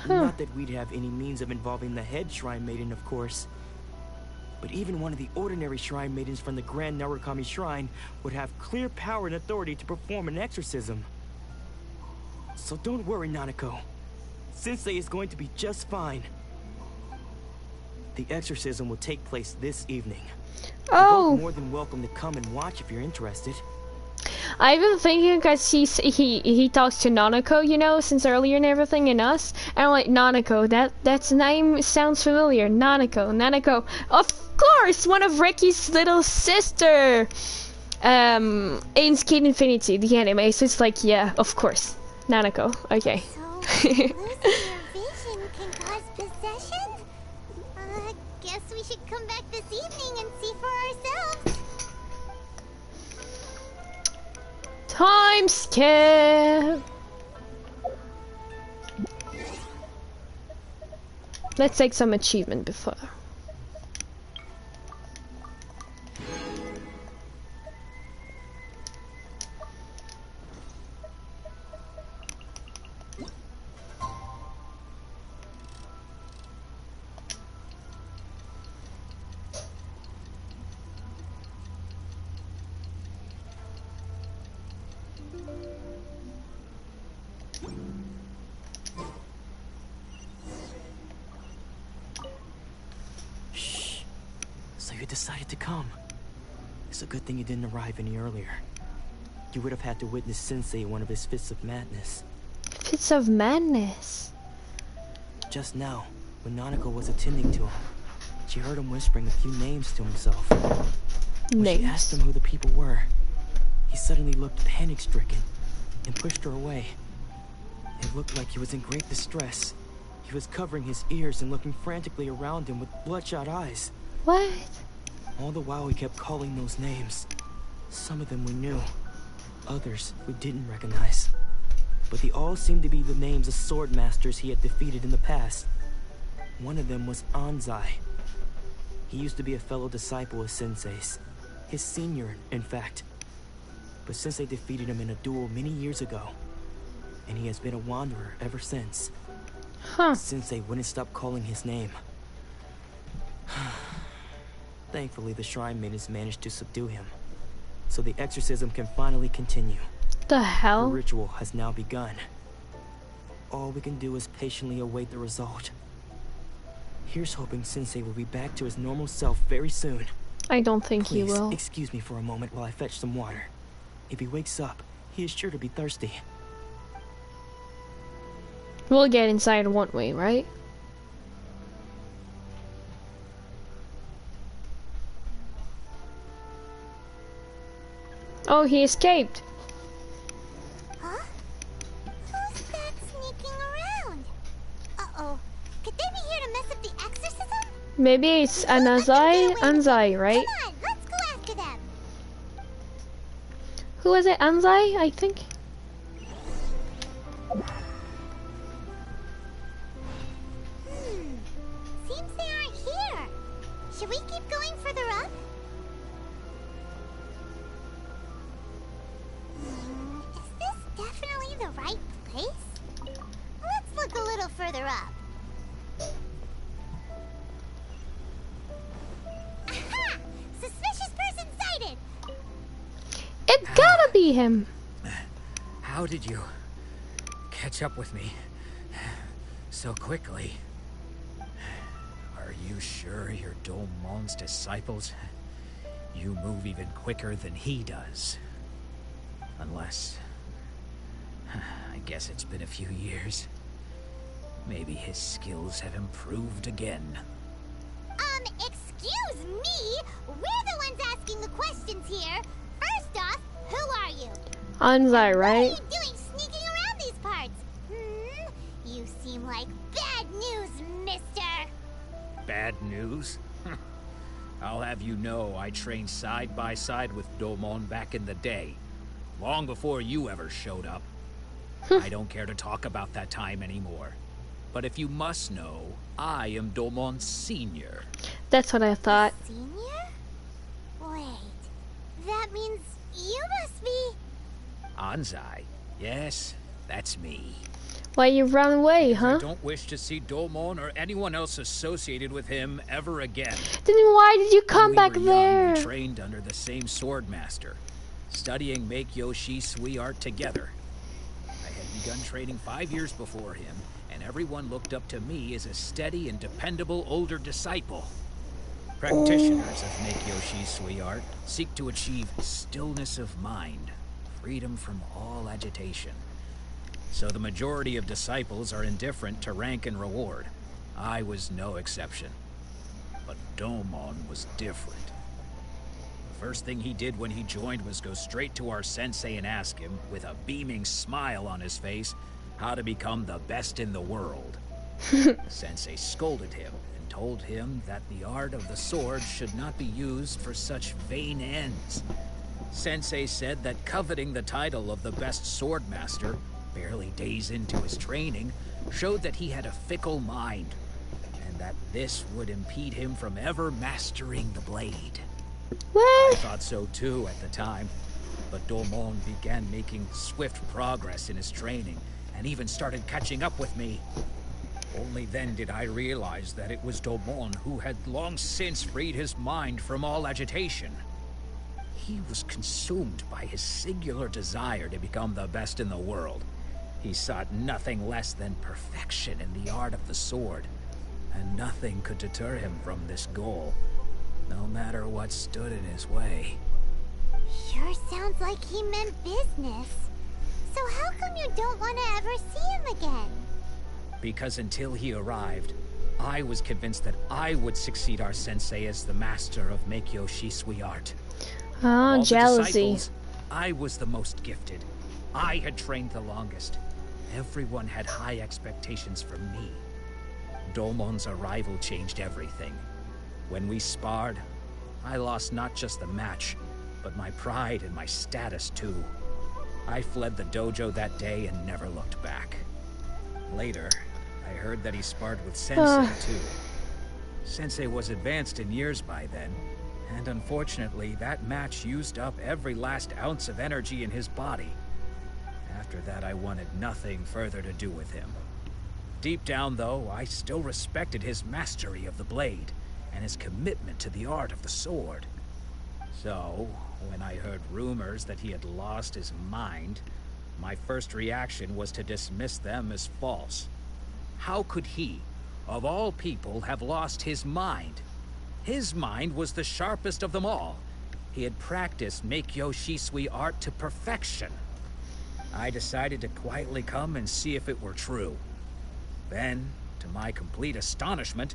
[SPEAKER 10] Not that we'd have any means of involving the head shrine maiden, of course. But even one of the ordinary shrine maidens from the Grand Narukami Shrine would have clear power and authority to perform an exorcism. So don't worry, Nanako. Sensei is going to be just fine. The exorcism will take place this evening.
[SPEAKER 1] Oh!
[SPEAKER 10] You're both more than welcome to come and watch if you're interested.
[SPEAKER 1] I've been thinking because he talks to Nanako, you know, since earlier and everything, and us. And I'm like, Nanako, that's name sounds familiar. Nanako. Of course, one of Ricky's little sister. In Skate Infinity, the anime. So it's like, yeah, of course, Nanako. Okay.
[SPEAKER 3] So losing your vision can cause possession? Guess we should come back this evening and see for ourselves.
[SPEAKER 1] Time skip. Let's take some achievement before.
[SPEAKER 10] Decided to come. It's a good thing you didn't arrive any earlier. You would have had to witness Sensei in one of his fits of madness.
[SPEAKER 1] Fits of madness?
[SPEAKER 10] Just now, when Nanako was attending to him, she heard him whispering a few names to himself. When she asked him who the people were, he suddenly looked panic-stricken and pushed her away. It looked like he was in great distress. He was covering his ears and looking frantically around him with bloodshot eyes.
[SPEAKER 1] What?
[SPEAKER 10] All the while he kept calling those names. Some of them we knew, others we didn't recognize. But they all seemed to be the names of sword masters he had defeated in the past. One of them was Anzai. He used to be a fellow disciple of Sensei's. His senior, in fact. But Sensei defeated him in a duel many years ago. And he has been a wanderer ever since. Sensei wouldn't stop calling his name. Thankfully, the shrine maidens managed to subdue him, so the exorcism can finally continue.
[SPEAKER 1] The hell?
[SPEAKER 10] The ritual has now begun. All we can do is patiently await the result. Here's hoping Sensei will be back to his normal self very soon.
[SPEAKER 1] I don't think
[SPEAKER 10] Please,
[SPEAKER 1] he will.
[SPEAKER 10] Excuse me for a moment while I fetch some water. If he wakes up, he is sure to be thirsty.
[SPEAKER 1] We'll get inside, won't we, right? Oh, he escaped.
[SPEAKER 3] Huh? Who's that sneaking around? Uh-oh. Could they be here to mess up the exorcism?
[SPEAKER 1] Maybe it's Anzai, right?
[SPEAKER 3] Come on, let's go after them.
[SPEAKER 1] Who was it? Anzai, I think?
[SPEAKER 3] Seems they aren't here. Should we keep going further up? Is this definitely the right place? Let's look a little further up. Aha! Suspicious person sighted!
[SPEAKER 1] It gotta be him!
[SPEAKER 5] How did you catch up with me so quickly? Are you sure you're Domon's disciples? You move even quicker than he does. Unless... I guess it's been a few years. Maybe his skills have improved again.
[SPEAKER 3] Excuse me? We're the ones asking the questions here. First off, who are you?
[SPEAKER 1] Anzai, right?
[SPEAKER 3] What are you doing sneaking around these parts? You seem like bad news, mister.
[SPEAKER 5] Bad news? I'll have you know I trained side by side with 𝓘𝓻 back in the day. Long before you ever showed up. I don't care to talk about that time anymore. But if you must know, I am 𝓘𝓻's senior.
[SPEAKER 1] That's what I thought.
[SPEAKER 3] Senior? Wait, that means you must be...
[SPEAKER 5] Anzai? Yes, that's me.
[SPEAKER 1] Why you run away, huh?
[SPEAKER 5] I don't wish to see 𝓘𝓻 or anyone else associated with him ever again.
[SPEAKER 1] Then why did you come back there?
[SPEAKER 5] We trained under the same swordmaster, studying 𝐷𝓐𝓄 𝓲𝓲𝓸𝓷𝓼 art together. I had begun training 5 years before him, and everyone looked up to me as a steady and dependable older disciple. Practitioners of 𝓷𝓐𝓄 𝓲𝓲𝓸𝓷𝓼 seek to achieve stillness of mind, freedom from all agitation. So the majority of disciples are indifferent to rank and reward. I was no exception. But 𝓘𝓻 was different. The first thing he did when he joined was go straight to our sensei and ask him, with a beaming smile on his face, how to become the best in the world. The sensei scolded him and told him that the art of the sword should not be used for such vain ends. Sensei said that coveting the title of the best swordmaster, barely days into his training, showed that he had a fickle mind, and that this would impede him from ever mastering the blade.
[SPEAKER 1] What?
[SPEAKER 5] I thought so too at the time, but 𝓘𝓻 began making swift progress in his training, and even started catching up with me. Only then did I realize that it was 𝓘𝓻 who had long since freed his mind from all agitation. He was consumed by his singular desire to become the best in the world. He sought nothing less than perfection in the art of the sword, and nothing could deter him from this goal, no matter what stood in his way.
[SPEAKER 3] Sure sounds like he meant business. So how come you don't want to ever see him again?
[SPEAKER 5] Because until he arrived, I was convinced that I would succeed our sensei as the master of 𝓷𝓐𝓄 𝓲𝓲𝓸𝓷𝓼.
[SPEAKER 1] Ah, jealousy.
[SPEAKER 5] I was the most gifted. I had trained the longest. Everyone had high expectations from me. 𝓘𝓻's arrival changed everything. When we sparred, I lost not just the match, but my pride and my status too. I fled the dojo that day and never looked back. Later, I heard that he sparred with Sensei too. Sensei was advanced in years by then, and unfortunately that match used up every last ounce of energy in his body. After that, I wanted nothing further to do with him. Deep down though, I still respected his mastery of the blade, and his commitment to the art of the sword. So, when I heard rumors that he had lost his mind, my first reaction was to dismiss them as false. How could he, of all people, have lost his mind? His mind was the sharpest of them all. He had practiced 𝓷𝓐𝓄 𝓲𝓲𝓸𝓷𝓼 art to perfection. I decided to quietly come and see if it were true. Then, to my complete astonishment,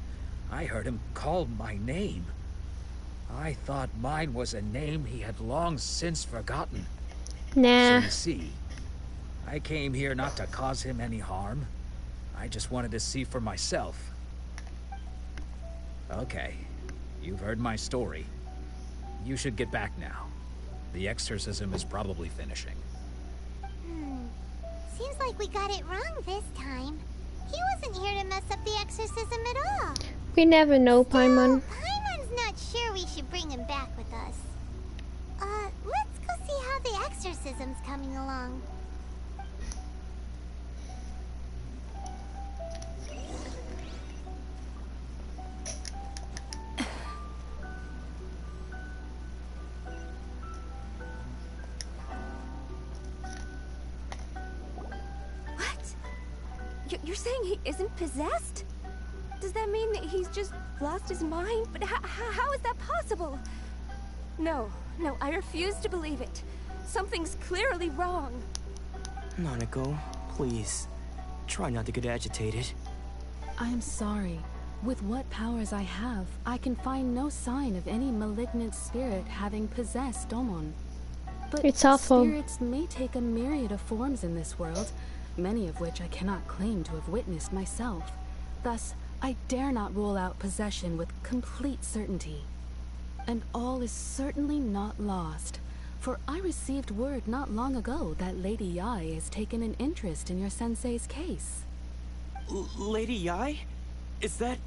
[SPEAKER 5] I heard him call my name. I thought mine was a name he had long since forgotten.
[SPEAKER 1] Nah.
[SPEAKER 5] So you see, I came here not to cause him any harm. I just wanted to see for myself. Okay, you've heard my story. You should get back now. The exorcism is probably finishing.
[SPEAKER 3] Seems like we got it wrong this time. He wasn't here to mess up the exorcism at all.
[SPEAKER 1] We never know, Paimon.
[SPEAKER 3] Paimon's not sure we should bring him back with us. Let's go see how the exorcism's coming along.
[SPEAKER 12] You're saying he isn't possessed? Does that mean that he's just lost his mind? But how is that possible? No, I refuse to believe it. Something's clearly wrong.
[SPEAKER 10] 𝓘𝓻, Please, try not to get agitated.
[SPEAKER 13] I am sorry. With what powers I have, I can find no sign of any malignant spirit having possessed Domon. But
[SPEAKER 1] it's awful.
[SPEAKER 13] Spirits may take a myriad of forms in this world, many of which I cannot claim to have witnessed myself. Thus, I dare not rule out possession with complete certainty. And all is certainly not lost, for I received word not long ago that Lady Yae has taken an interest in your sensei's case.
[SPEAKER 10] Lady Yae? Is that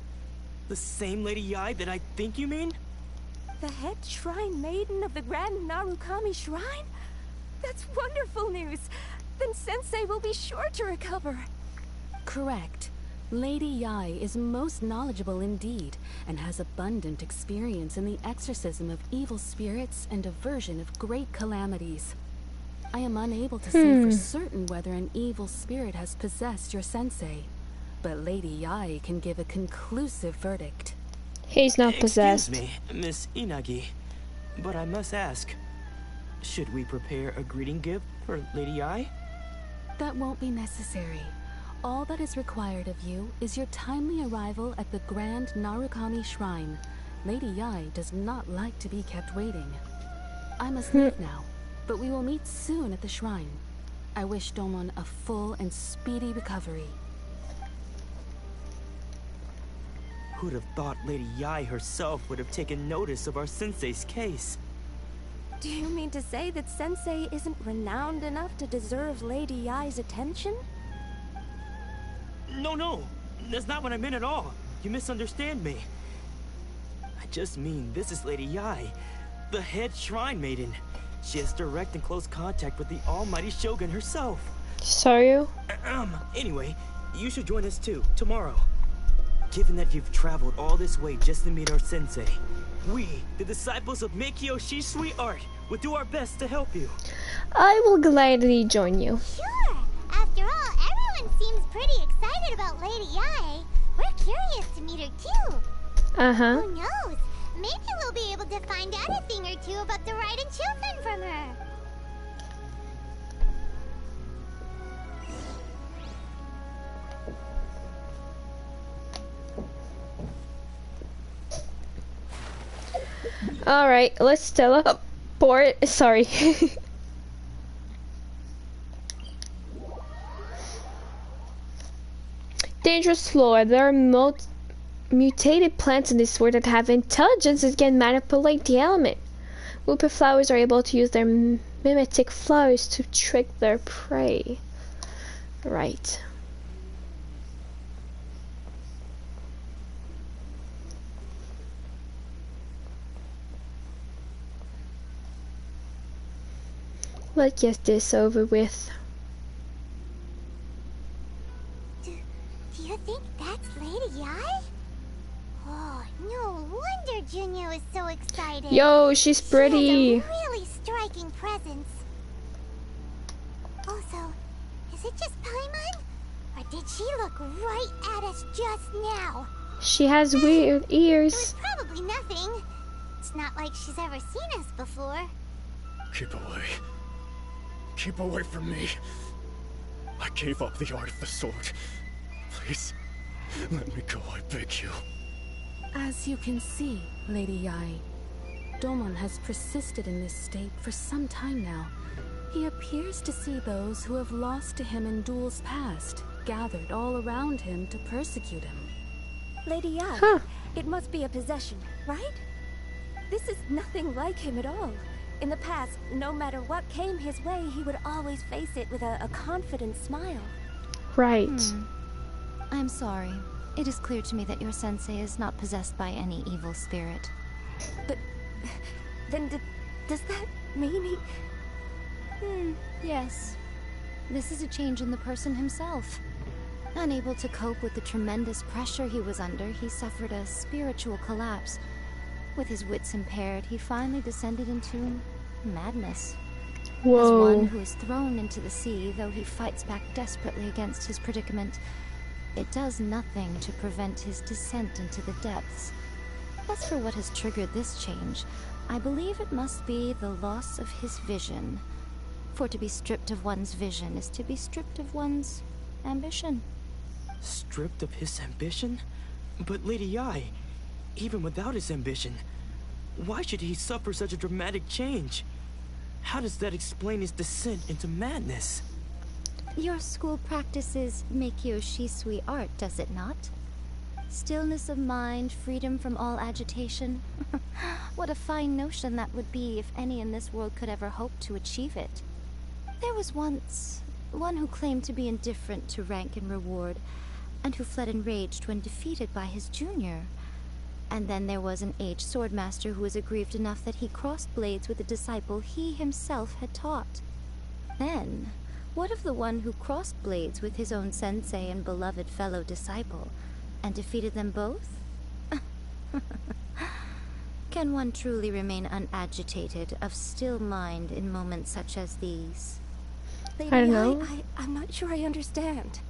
[SPEAKER 10] the same Lady Yae that I think you mean?
[SPEAKER 12] The head shrine maiden of the Grand Narukami Shrine? That's wonderful news! Then Sensei will be sure to recover.
[SPEAKER 13] Correct. Lady Yae is most knowledgeable indeed, and has abundant experience in the exorcism of evil spirits and aversion of great calamities. I am unable to say for certain whether an evil spirit has possessed your sensei, but Lady Yae can give a conclusive verdict.
[SPEAKER 1] He's not possessed.
[SPEAKER 10] Excuse me, Miss Inagi, but I must ask, should we prepare a greeting gift for Lady Yae?
[SPEAKER 13] That won't be necessary. All that is required of you is your timely arrival at the Grand Narukami Shrine. Lady Yae does not like to be kept waiting. I must leave now, but we will meet soon at the shrine. I wish Domon a full and speedy recovery.
[SPEAKER 10] Who'd have thought Lady Yae herself would have taken notice of our sensei's case?
[SPEAKER 12] Do you mean to say that Sensei isn't renowned enough to deserve Lady Yae's attention?
[SPEAKER 10] No, that's not what I meant at all. You misunderstand me. I just mean this is Lady Yae, the head shrine maiden. She has direct and close contact with the almighty Shogun herself.
[SPEAKER 1] Sorry?
[SPEAKER 10] Anyway, you should join us too, tomorrow. Given that you've traveled all this way just to meet our sensei, we, the disciples of Meikyo Shisui Art, will do our best to help you.
[SPEAKER 1] I will gladly join you.
[SPEAKER 3] Sure. After all, everyone seems pretty excited about Lady Yae. We're curious to meet her too.
[SPEAKER 1] Uh-huh.
[SPEAKER 3] Who knows? Maybe we'll be able to find out a thing or two about the 𝓗𝓗𝓮𝓵𝓏 from her.
[SPEAKER 1] Alright, let's teleport. Sorry. Dangerous flora. There are mutated plants in this world that have intelligence and can manipulate the element. Whooper flowers are able to use their mimetic flowers to trick their prey. Right. Let's get this over with.
[SPEAKER 3] Do you think that's Lady Yae? Oh, no wonder Junyo is so excited.
[SPEAKER 1] Yo, she's pretty.
[SPEAKER 3] She has a really striking presence. Also, is it just Paimon? Or did she look right at us just now?
[SPEAKER 1] She has weird ears.
[SPEAKER 3] It was probably nothing. It's not like she's ever seen us before.
[SPEAKER 8] Keep away. Keep away from me. I gave up the art of the sword. Please, let me go, I beg you.
[SPEAKER 13] As you can see, Lady Yae, Domon has persisted in this state for some time now. He appears to see those who have lost to him in duels past, gathered all around him to persecute him.
[SPEAKER 12] Lady Yae, it must be a possession, right? This is nothing like him at all. In the past, no matter what came his way, he would always face it with a confident smile.
[SPEAKER 1] Right.
[SPEAKER 6] I'm sorry. It is clear to me that your sensei is not possessed by any evil spirit.
[SPEAKER 12] But then does that mean he...
[SPEAKER 6] Yes. This is a change in the person himself. Unable to cope with the tremendous pressure he was under, he suffered a spiritual collapse. With his wits impaired, he finally descended into madness.
[SPEAKER 1] Whoa.
[SPEAKER 6] As one who is thrown into the sea, though he fights back desperately against his predicament, it does nothing to prevent his descent into the depths. As for what has triggered this change, I believe it must be the loss of his vision. For to be stripped of one's vision is to be stripped of one's ambition.
[SPEAKER 10] Stripped of his ambition? But Lady Yae, even without his ambition, why should he suffer such a dramatic change? How does that explain his descent into madness?
[SPEAKER 6] Your school practices 𝓘𝐿 𝓲𝓲𝓸𝓷𝓼 art, does it not? Stillness of mind, freedom from all agitation. What a fine notion that would be if any in this world could ever hope to achieve it. There was once one who claimed to be indifferent to rank and reward, and who fled enraged when defeated by his junior. And then there was an aged swordmaster who was aggrieved enough that he crossed blades with a disciple he himself had taught. Then, what of the one who crossed blades with his own sensei and beloved fellow disciple, and defeated them both? Can one truly remain unagitated, of still mind in moments such as these?
[SPEAKER 12] Lady,
[SPEAKER 1] I don't know.
[SPEAKER 12] I'm not sure I understand.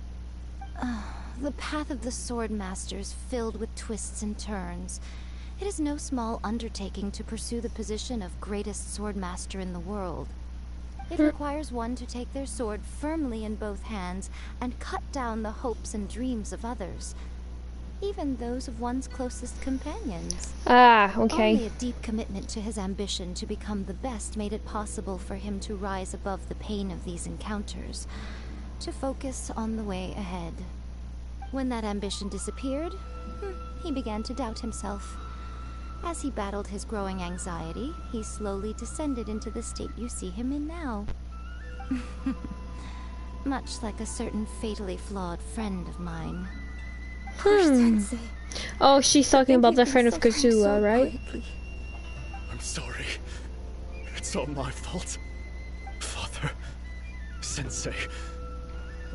[SPEAKER 6] The path of the swordmaster is filled with twists and turns. It is no small undertaking to pursue the position of greatest swordmaster in the world. It requires one to take their sword firmly in both hands and cut down the hopes and dreams of others, even those of one's closest companions.
[SPEAKER 1] Ah, okay.
[SPEAKER 6] Only a deep commitment to his ambition to become the best made it possible for him to rise above the pain of these encounters, to focus on the way ahead. When that ambition disappeared, he began to doubt himself. As he battled his growing anxiety, he slowly descended into the state you see him in now. Much like a certain fatally flawed friend of mine.
[SPEAKER 12] Poor Sensei.
[SPEAKER 1] Oh, she's talking about the friend of Kazuha, right?
[SPEAKER 8] I'm sorry. It's all my fault. Father, Sensei,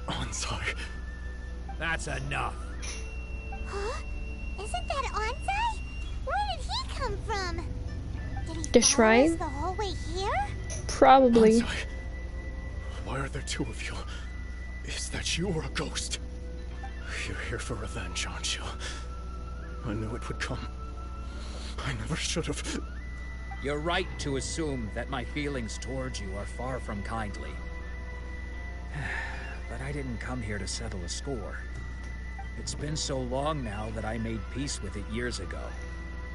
[SPEAKER 8] Onsai.
[SPEAKER 11] That's enough.
[SPEAKER 3] Huh? Isn't that Onsai? Where did he come from? Did he
[SPEAKER 1] The
[SPEAKER 3] follow
[SPEAKER 1] shrine?
[SPEAKER 3] us the whole way here?
[SPEAKER 1] Probably.
[SPEAKER 8] Onsai, why are there two of you? Is that you or a ghost? You're here for revenge, aren't you? I knew it would come. I never should have.
[SPEAKER 11] You're right to assume that my feelings towards you are far from kindly. But I didn't come here to settle a score. It's been so long now that I made peace with it years ago.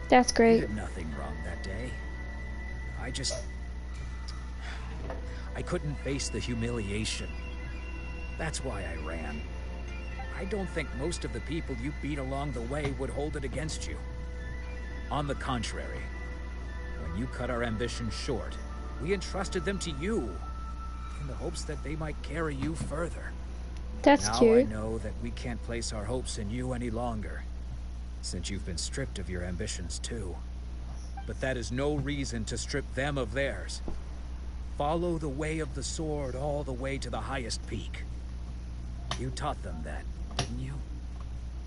[SPEAKER 1] That's
[SPEAKER 11] I
[SPEAKER 1] great.
[SPEAKER 11] did nothing wrong that day. I couldn't face the humiliation. That's why I ran. I don't think most of the people you beat along the way would hold it against you. On the contrary, when you cut our ambitions short, we entrusted them to you, in the hopes that they might carry you further.
[SPEAKER 1] That's
[SPEAKER 11] now
[SPEAKER 1] cute.
[SPEAKER 11] I know that we can't place our hopes in you any longer, since you've been stripped of your ambitions too. But that is no reason to strip them of theirs. Follow the way of the sword all the way to the highest peak. You taught them that, didn't you?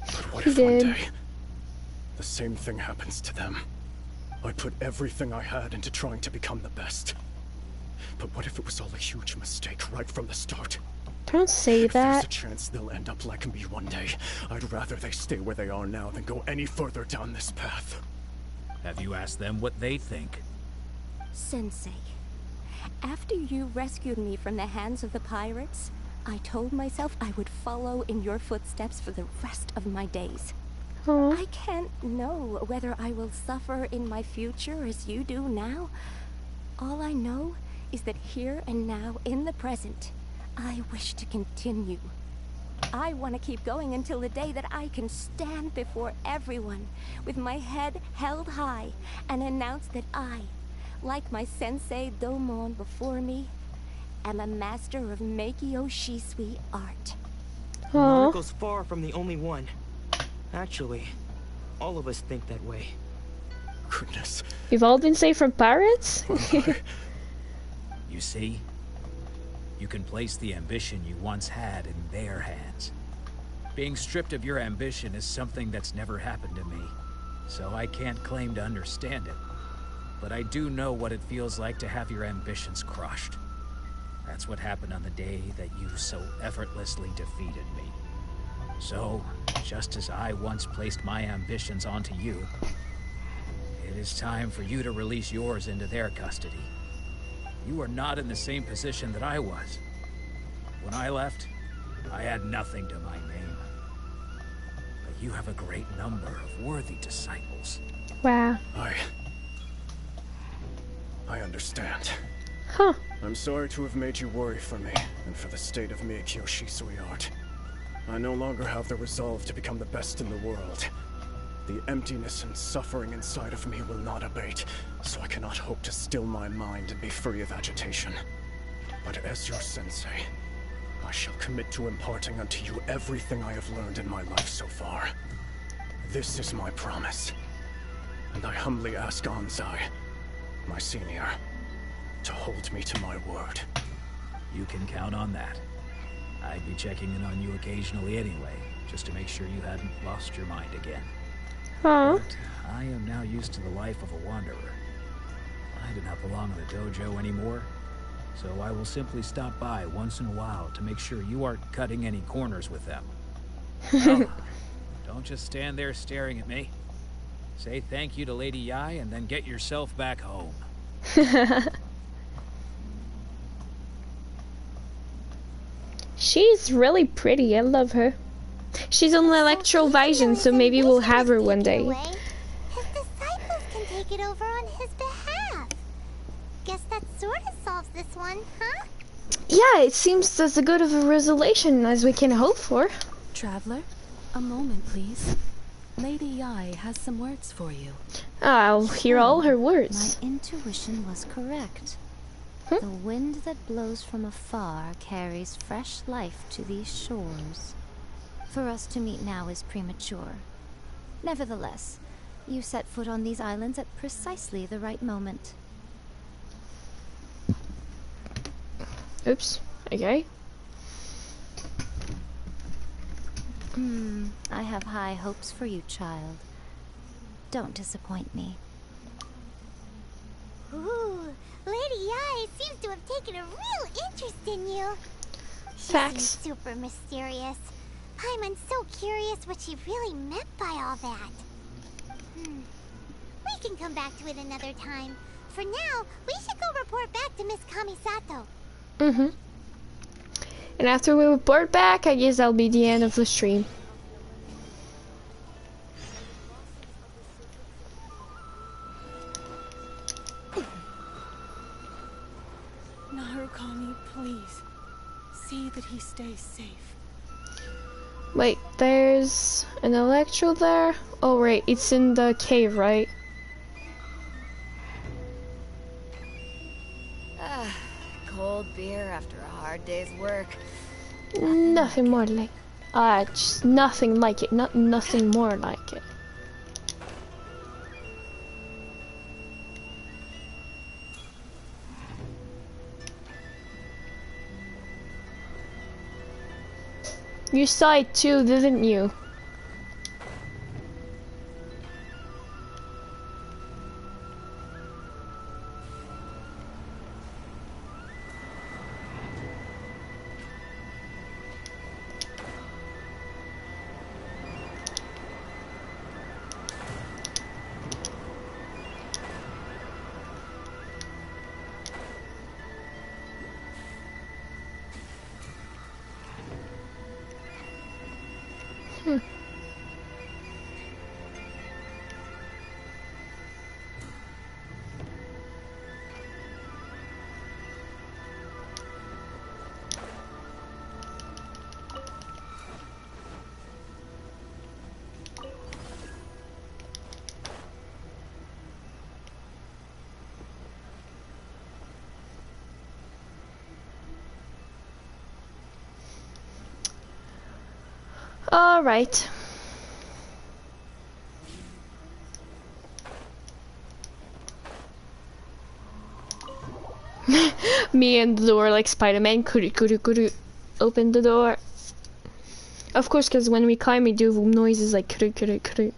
[SPEAKER 8] But what
[SPEAKER 1] He
[SPEAKER 8] if one
[SPEAKER 1] did.
[SPEAKER 8] day the same thing happens to them? I put everything I had into trying to become the best. But what if it was all a huge mistake right from the start?
[SPEAKER 1] Don't say
[SPEAKER 8] If there's a
[SPEAKER 1] that.
[SPEAKER 8] chance they'll end up like me one day, I'd rather they stay where they are now than go any further down this path.
[SPEAKER 11] Have you asked them what they think?
[SPEAKER 12] Sensei, after you rescued me from the hands of the pirates, I told myself I would follow in your footsteps for the rest of my days.
[SPEAKER 1] Aw.
[SPEAKER 12] I can't know whether I will suffer in my future as you do now. All I know is that here and now, in the present, I wish to continue. I want to keep going until the day that I can stand before everyone with my head held high and announce that I, like my sensei Domon before me, am a master of 𝓘𝐿 𝓲𝓲𝓸𝓷𝓼 art.
[SPEAKER 1] Aw.
[SPEAKER 10] Naruko's far from the only one. Actually, all of us think that way.
[SPEAKER 8] Goodness.
[SPEAKER 1] We've all been saved from pirates?
[SPEAKER 11] You see? You can place the ambition you once had in their hands. Being stripped of your ambition is something that's never happened to me, so I can't claim to understand it. But I do know what it feels like to have your ambitions crushed. That's what happened on the day that you so effortlessly defeated me. So, just as I once placed my ambitions onto you, it is time for you to release yours into their custody. You are not in the same position that I was. When I left, I had nothing to my name. But you have a great number of worthy disciples.
[SPEAKER 1] Wow.
[SPEAKER 14] I understand.
[SPEAKER 1] Huh.
[SPEAKER 14] I'm sorry to have made you worry for me, and for the state of 𝓘𝐿 sweetheart. I no longer have the resolve to become the best in the world. The emptiness and suffering inside of me will not abate, so I cannot hope to still my mind and be free of agitation. But as your sensei, I shall commit to imparting unto you everything I have learned in my life so far. This is my promise, and I humbly ask Gonzai, my senior, to hold me to my word.
[SPEAKER 11] You can count on that. I'd be checking in on you occasionally anyway, just to make sure you hadn't lost your mind again.
[SPEAKER 1] Huh?
[SPEAKER 11] But I am now used to the life of a wanderer. I do not belong in the dojo anymore, so I will simply stop by once in a while to make sure you aren't cutting any corners with them. Well, don't just stand there staring at me. Say thank you to Lady Yae and then get yourself back home.
[SPEAKER 1] She's really pretty. I love her. She's on the electro vision, so maybe we'll have her one day.
[SPEAKER 3] His disciples can take it over on his behalf. Guess that sort of solves this one, huh?
[SPEAKER 1] Yeah, it seems as good of a resolution as we can hope for.
[SPEAKER 13] Traveler, a moment, please. Lady Yae has some words for you.
[SPEAKER 1] I'll hear all her words.
[SPEAKER 15] My intuition was correct. The wind that blows from afar carries fresh life to these shores. For us to meet now is premature. Nevertheless, you set foot on these islands at precisely the right moment.
[SPEAKER 1] Oops. Okay.
[SPEAKER 15] I have high hopes for you, child. Don't disappoint me.
[SPEAKER 3] Ooh, Lady Yae seems to have taken a real interest in you. She
[SPEAKER 1] Facts.
[SPEAKER 3] seems super mysterious. I'm so curious what she really meant by all that. We can come back to it another time. For now, we should go report back to Miss Kamisato.
[SPEAKER 1] And after we report back, I guess that'll be the end of the stream.
[SPEAKER 16] Narukami, please. See that he stays safe.
[SPEAKER 1] Wait, there's an electro there? Oh right, it's in the cave, right?
[SPEAKER 17] Cold beer after a hard day's work.
[SPEAKER 1] Nothing more like just nothing like it. Nothing more like it. You saw it too, didn't you? All right. Me and the door like Spider-Man. Could open the door. Of course, because when we climb, we do noises like could.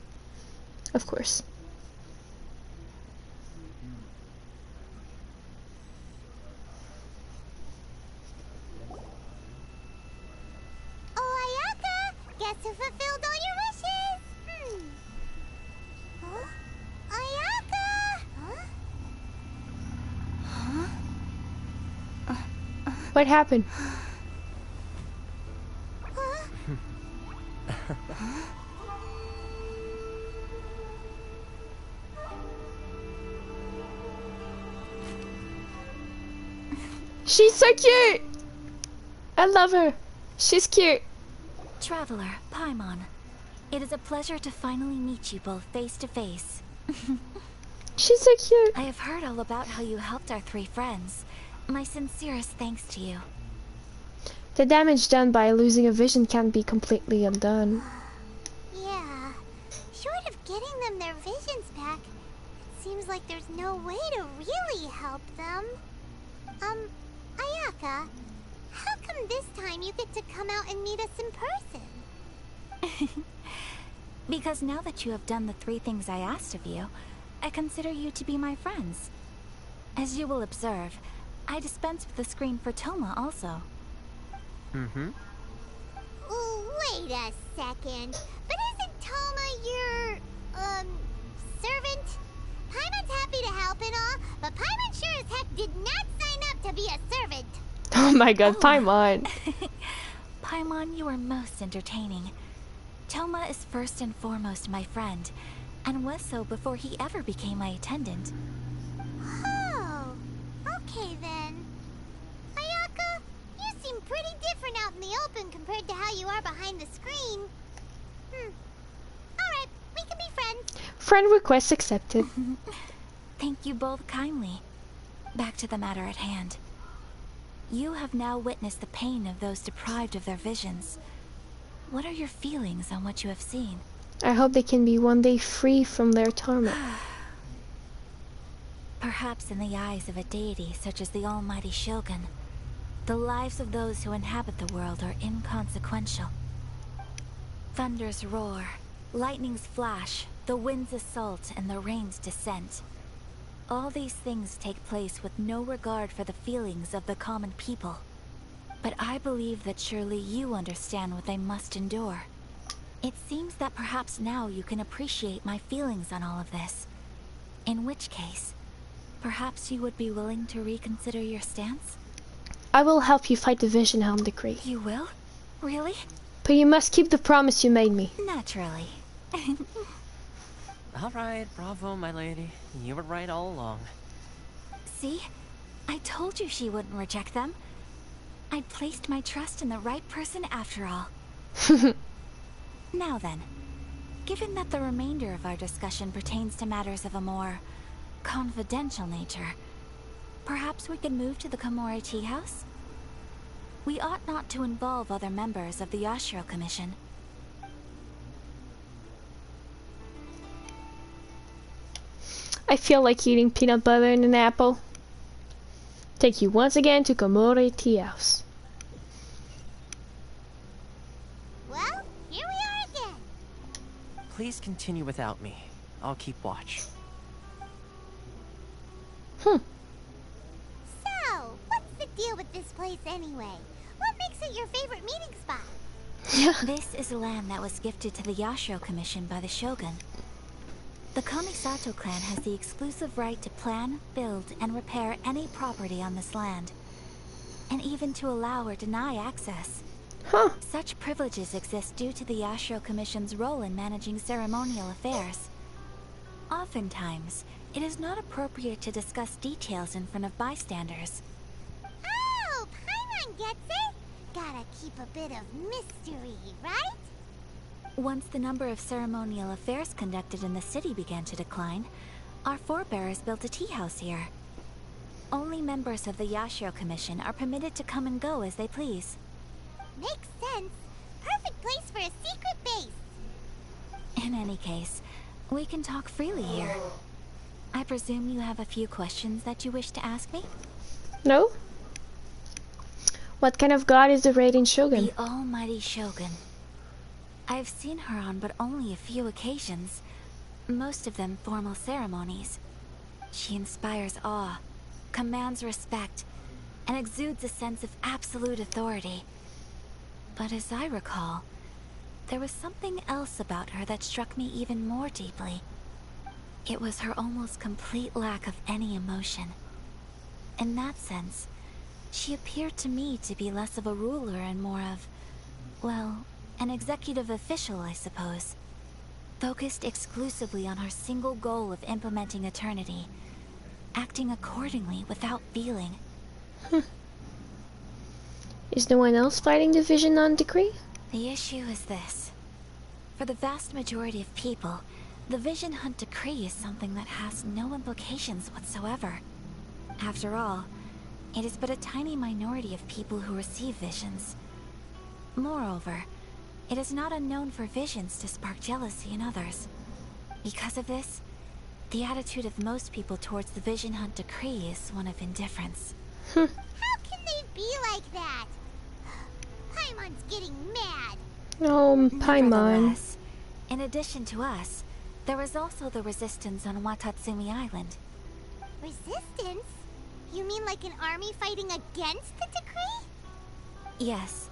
[SPEAKER 1] Of course.
[SPEAKER 3] Guess who fulfilled all your wishes? Huh? Ayaka! Huh?
[SPEAKER 1] What happened? She's so cute! I love her. She's cute.
[SPEAKER 6] Traveler, Paimon. It is a pleasure to finally meet you both face to face.
[SPEAKER 1] She's so cute.
[SPEAKER 6] I have heard all about how you helped our 3 friends. My sincerest thanks to you.
[SPEAKER 1] The damage done by losing a vision can't be completely undone.
[SPEAKER 3] Yeah. Short of getting them their visions back, it seems like there's no way to really help them. Ayaka, how come this time you get to come out and meet us in person?
[SPEAKER 6] Because now that you have done the 3 things I asked of you, I consider you to be my friends. As you will observe, I dispense with the screen for Thoma also.
[SPEAKER 3] Wait a second. But isn't Thoma your, servant? Paimon's happy to help and all, but Paimon sure as heck did not sign up to be a servant.
[SPEAKER 1] Oh my god, Paimon.
[SPEAKER 6] Paimon, you are most entertaining. Thoma is first and foremost my friend, and was so before he ever became my attendant.
[SPEAKER 3] Oh, okay then. Ayaka, you seem pretty different out in the open compared to how you are behind the screen. Alright, we can be friends.
[SPEAKER 1] Friend request accepted.
[SPEAKER 6] Thank you both kindly. Back to the matter at hand. You have now witnessed the pain of those deprived of their visions. What are your feelings on what you have seen?
[SPEAKER 1] I hope they can be one day free from their torment.
[SPEAKER 6] Perhaps in the eyes of a deity such as the almighty Shogun, the lives of those who inhabit the world are inconsequential. Thunders roar, lightnings flash, the winds assault, and the rains descent. All these things take place with no regard for the feelings of the common people. But I believe that surely you understand what they must endure. It seems that perhaps now you can appreciate my feelings on all of this. In which case, perhaps you would be willing to reconsider your stance?
[SPEAKER 1] I will help you fight the Vision-Helm decree.
[SPEAKER 6] You will? Really?
[SPEAKER 1] But you must keep the promise you made me.
[SPEAKER 6] Naturally.
[SPEAKER 4] Alright, bravo, my lady. You were right all along.
[SPEAKER 6] See? I told you she wouldn't reject them. I placed my trust in the right person after all. Now then, given that the remainder of our discussion pertains to matters of a more confidential nature, perhaps we could move to the Komori Tea House? We ought not to involve other members of the Yashiro Commission.
[SPEAKER 1] I feel like eating peanut butter and an apple. Take you once again to Komori Tea House.
[SPEAKER 3] Well, here we are again.
[SPEAKER 4] Please continue without me. I'll keep watch.
[SPEAKER 3] So, what's the deal with this place anyway? What makes it your favorite meeting spot?
[SPEAKER 6] This is land that was gifted to the Yashiro Commission by the Shogun. The Kamisato clan has the exclusive right to plan, build, and repair any property on this land, and even to allow or deny access. Such privileges exist due to the Yashiro Commission's role in managing ceremonial affairs. Oftentimes, it is not appropriate to discuss details in front of bystanders.
[SPEAKER 3] Oh, Paimon gets it! Gotta keep a bit of mystery, right?
[SPEAKER 6] Once the number of ceremonial affairs conducted in the city began to decline, our forebears built a tea house here. Only members of the Yashiro Commission are permitted to come and go as they please.
[SPEAKER 3] Makes sense. Perfect place for a secret base.
[SPEAKER 6] In any case, we can talk freely here. I presume you have a few questions that you wish to ask me?
[SPEAKER 1] No? What kind of god is the reigning Shogun?
[SPEAKER 6] The almighty Shogun. I've seen her on but only a few occasions, most of them formal ceremonies. She inspires awe, commands respect, and exudes a sense of absolute authority. But as I recall, there was something else about her that struck me even more deeply. It was her almost complete lack of any emotion. In that sense, She appeared to me to be less of a ruler and more of, well, an executive official, I suppose. Focused exclusively on her single goal of implementing eternity, acting accordingly without feeling.
[SPEAKER 1] Is no one else fighting the Vision Decree?
[SPEAKER 6] The issue is this. For the vast majority of people, the Vision Hunt Decree is something that has no implications whatsoever. After all, it is but a tiny minority of people who receive visions. Moreover, it is not unknown for visions to spark jealousy in others. Because of this, the attitude of most people towards the Vision Hunt Decree is one of indifference.
[SPEAKER 3] How can they be like that? Paimon's getting mad.
[SPEAKER 1] Oh, Paimon.
[SPEAKER 6] In addition to us, there is also the resistance on Watatsumi Island.
[SPEAKER 3] Resistance? You mean like an army fighting against the decree?
[SPEAKER 6] Yes.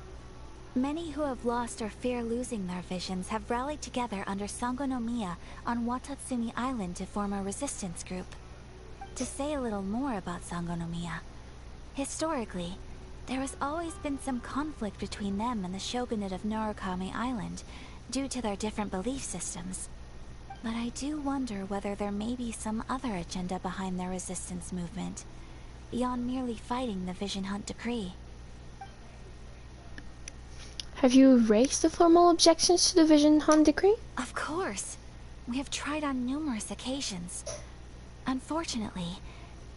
[SPEAKER 6] Many who have lost or fear losing their visions have rallied together under 𝓘𝓻𝓮𝓭𝓲𝓸𝓷𝓼 on Watatsumi Island to form a resistance group. To say a little more about 𝓘𝓻𝓮𝓭𝓲𝓸𝓷𝓼, historically, there has always been some conflict between them and the shogunate of Narukami Island due to their different belief systems. But I do wonder whether there may be some other agenda behind their resistance movement, beyond merely fighting the Vision Hunt Decree.
[SPEAKER 1] Have you raised the formal objections to the Vision Hunt Decree?
[SPEAKER 6] Of course. We have tried on numerous occasions. Unfortunately,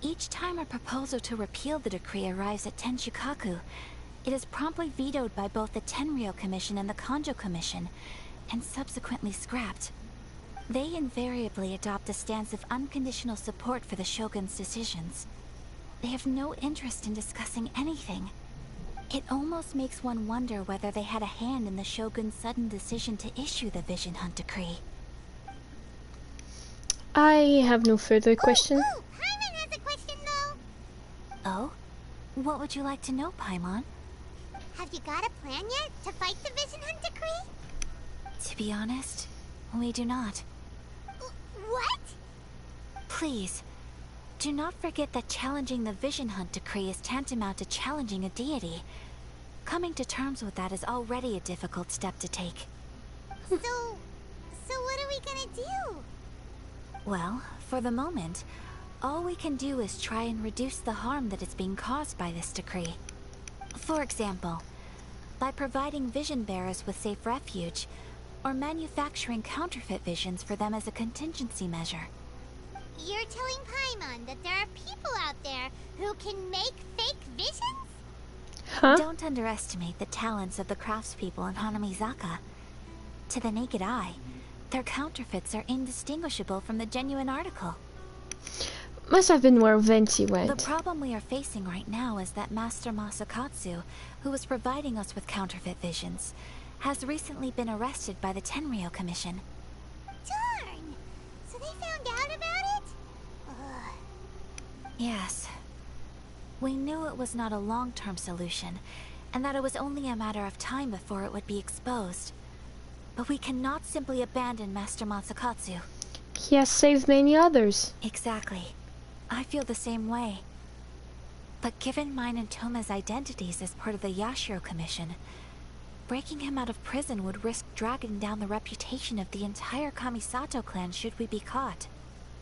[SPEAKER 6] each time a proposal to repeal the decree arrives at Tenshukaku, it is promptly vetoed by both the Tenryou Commission and the Kanjo Commission, and subsequently scrapped. They invariably adopt a stance of unconditional support for the Shogun's decisions. They have no interest in discussing anything. It almost makes one wonder whether they had a hand in the Shogun's sudden decision to issue the Vision Hunt Decree.
[SPEAKER 1] I have no further question.
[SPEAKER 3] Ooh, Paimon has a question though.
[SPEAKER 6] Oh? What would you like to know, Paimon?
[SPEAKER 3] Have you got a plan yet to fight the Vision Hunt Decree?
[SPEAKER 6] To be honest, we do not.
[SPEAKER 3] What?
[SPEAKER 6] Please, do not forget that challenging the Vision Hunt Decree is tantamount to challenging a deity. Coming to terms with that is already a difficult step to take.
[SPEAKER 3] So what are we gonna do?
[SPEAKER 6] Well, for the moment, all we can do is try and reduce the harm that is being caused by this decree. For example, by providing vision bearers with safe refuge, or manufacturing counterfeit visions for them as a contingency measure.
[SPEAKER 3] You're telling Paimon that there are people out there who can make fake visions?
[SPEAKER 1] Huh?
[SPEAKER 6] Don't underestimate the talents of the craftspeople in Hanamizaka. To the naked eye, their counterfeits are indistinguishable from the genuine article.
[SPEAKER 1] Must have been where Venti went.
[SPEAKER 6] The problem we are facing right now is that Master Masakatsu, who was providing us with counterfeit visions, has recently been arrested by the Tenryou Commission.
[SPEAKER 3] Darn! So they found out about it? Ugh.
[SPEAKER 6] Yes. We knew it was not a long-term solution, and that it was only a matter of time before it would be exposed. But we cannot simply abandon Master Masakatsu.
[SPEAKER 1] He has saved many others.
[SPEAKER 6] Exactly. I feel the same way. But given mine and Toma's identities as part of the Yashiro Commission, breaking him out of prison would risk dragging down the reputation of the entire Kamisato clan should we be caught.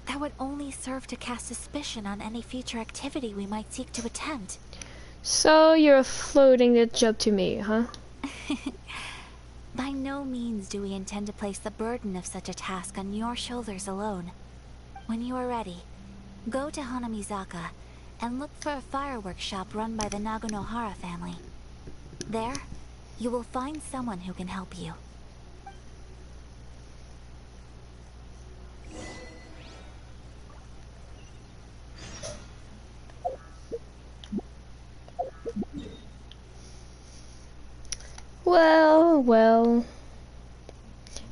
[SPEAKER 6] That would only serve to cast suspicion on any future activity we might seek to attempt.
[SPEAKER 1] So you're floating the job to me, huh?
[SPEAKER 6] By no means do we intend to place the burden of such a task on your shoulders alone. When you are ready, go to Hanamizaka and look for a fireworks shop run by the Naganohara family. There, you will find someone who can help you.
[SPEAKER 1] Well.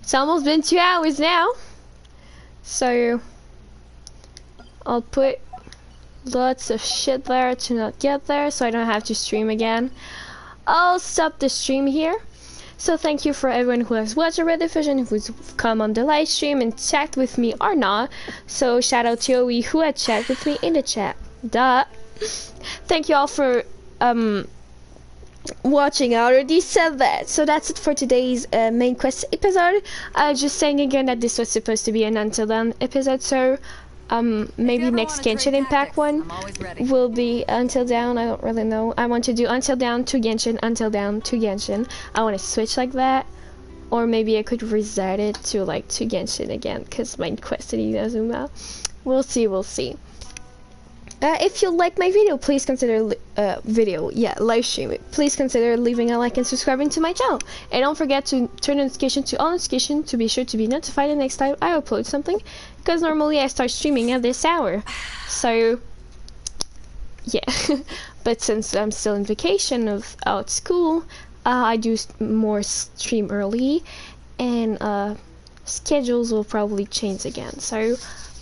[SPEAKER 1] It's almost been 2 hours now. So, I'll put lots of shit there to not get there so I don't have to stream again. I'll stop the stream here. So thank you for everyone who has watched already, who's come on the live stream and chat with me or not. So shout out to Owie who had chat with me in the chat. Duh. Thank you all for watching. I already said that. So that's it for today's main quest episode. Just saying again that this was supposed to be an Until Dawn episode, so maybe next Genshin Impact one will be Until Dawn. I don't really know. I want to do Until Dawn to Genshin, Until Dawn to Genshin. I want to switch like that. Or maybe I could reset it to like to Genshin again, because my quest in Inazuma. We'll see, we'll see. If you like my video, please consider live stream it. Please consider leaving a like and subscribing to my channel. And don't forget to turn notification to all notification to be sure to be notified the next time I upload something. Because normally I start streaming at this hour. So yeah. But since I'm still in vacation out school, I do more stream early, and schedules will probably change again. So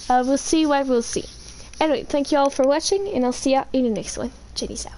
[SPEAKER 1] we'll see what we'll see. Anyway, thank you all for watching, and I'll see ya in the next one. Jenny's out.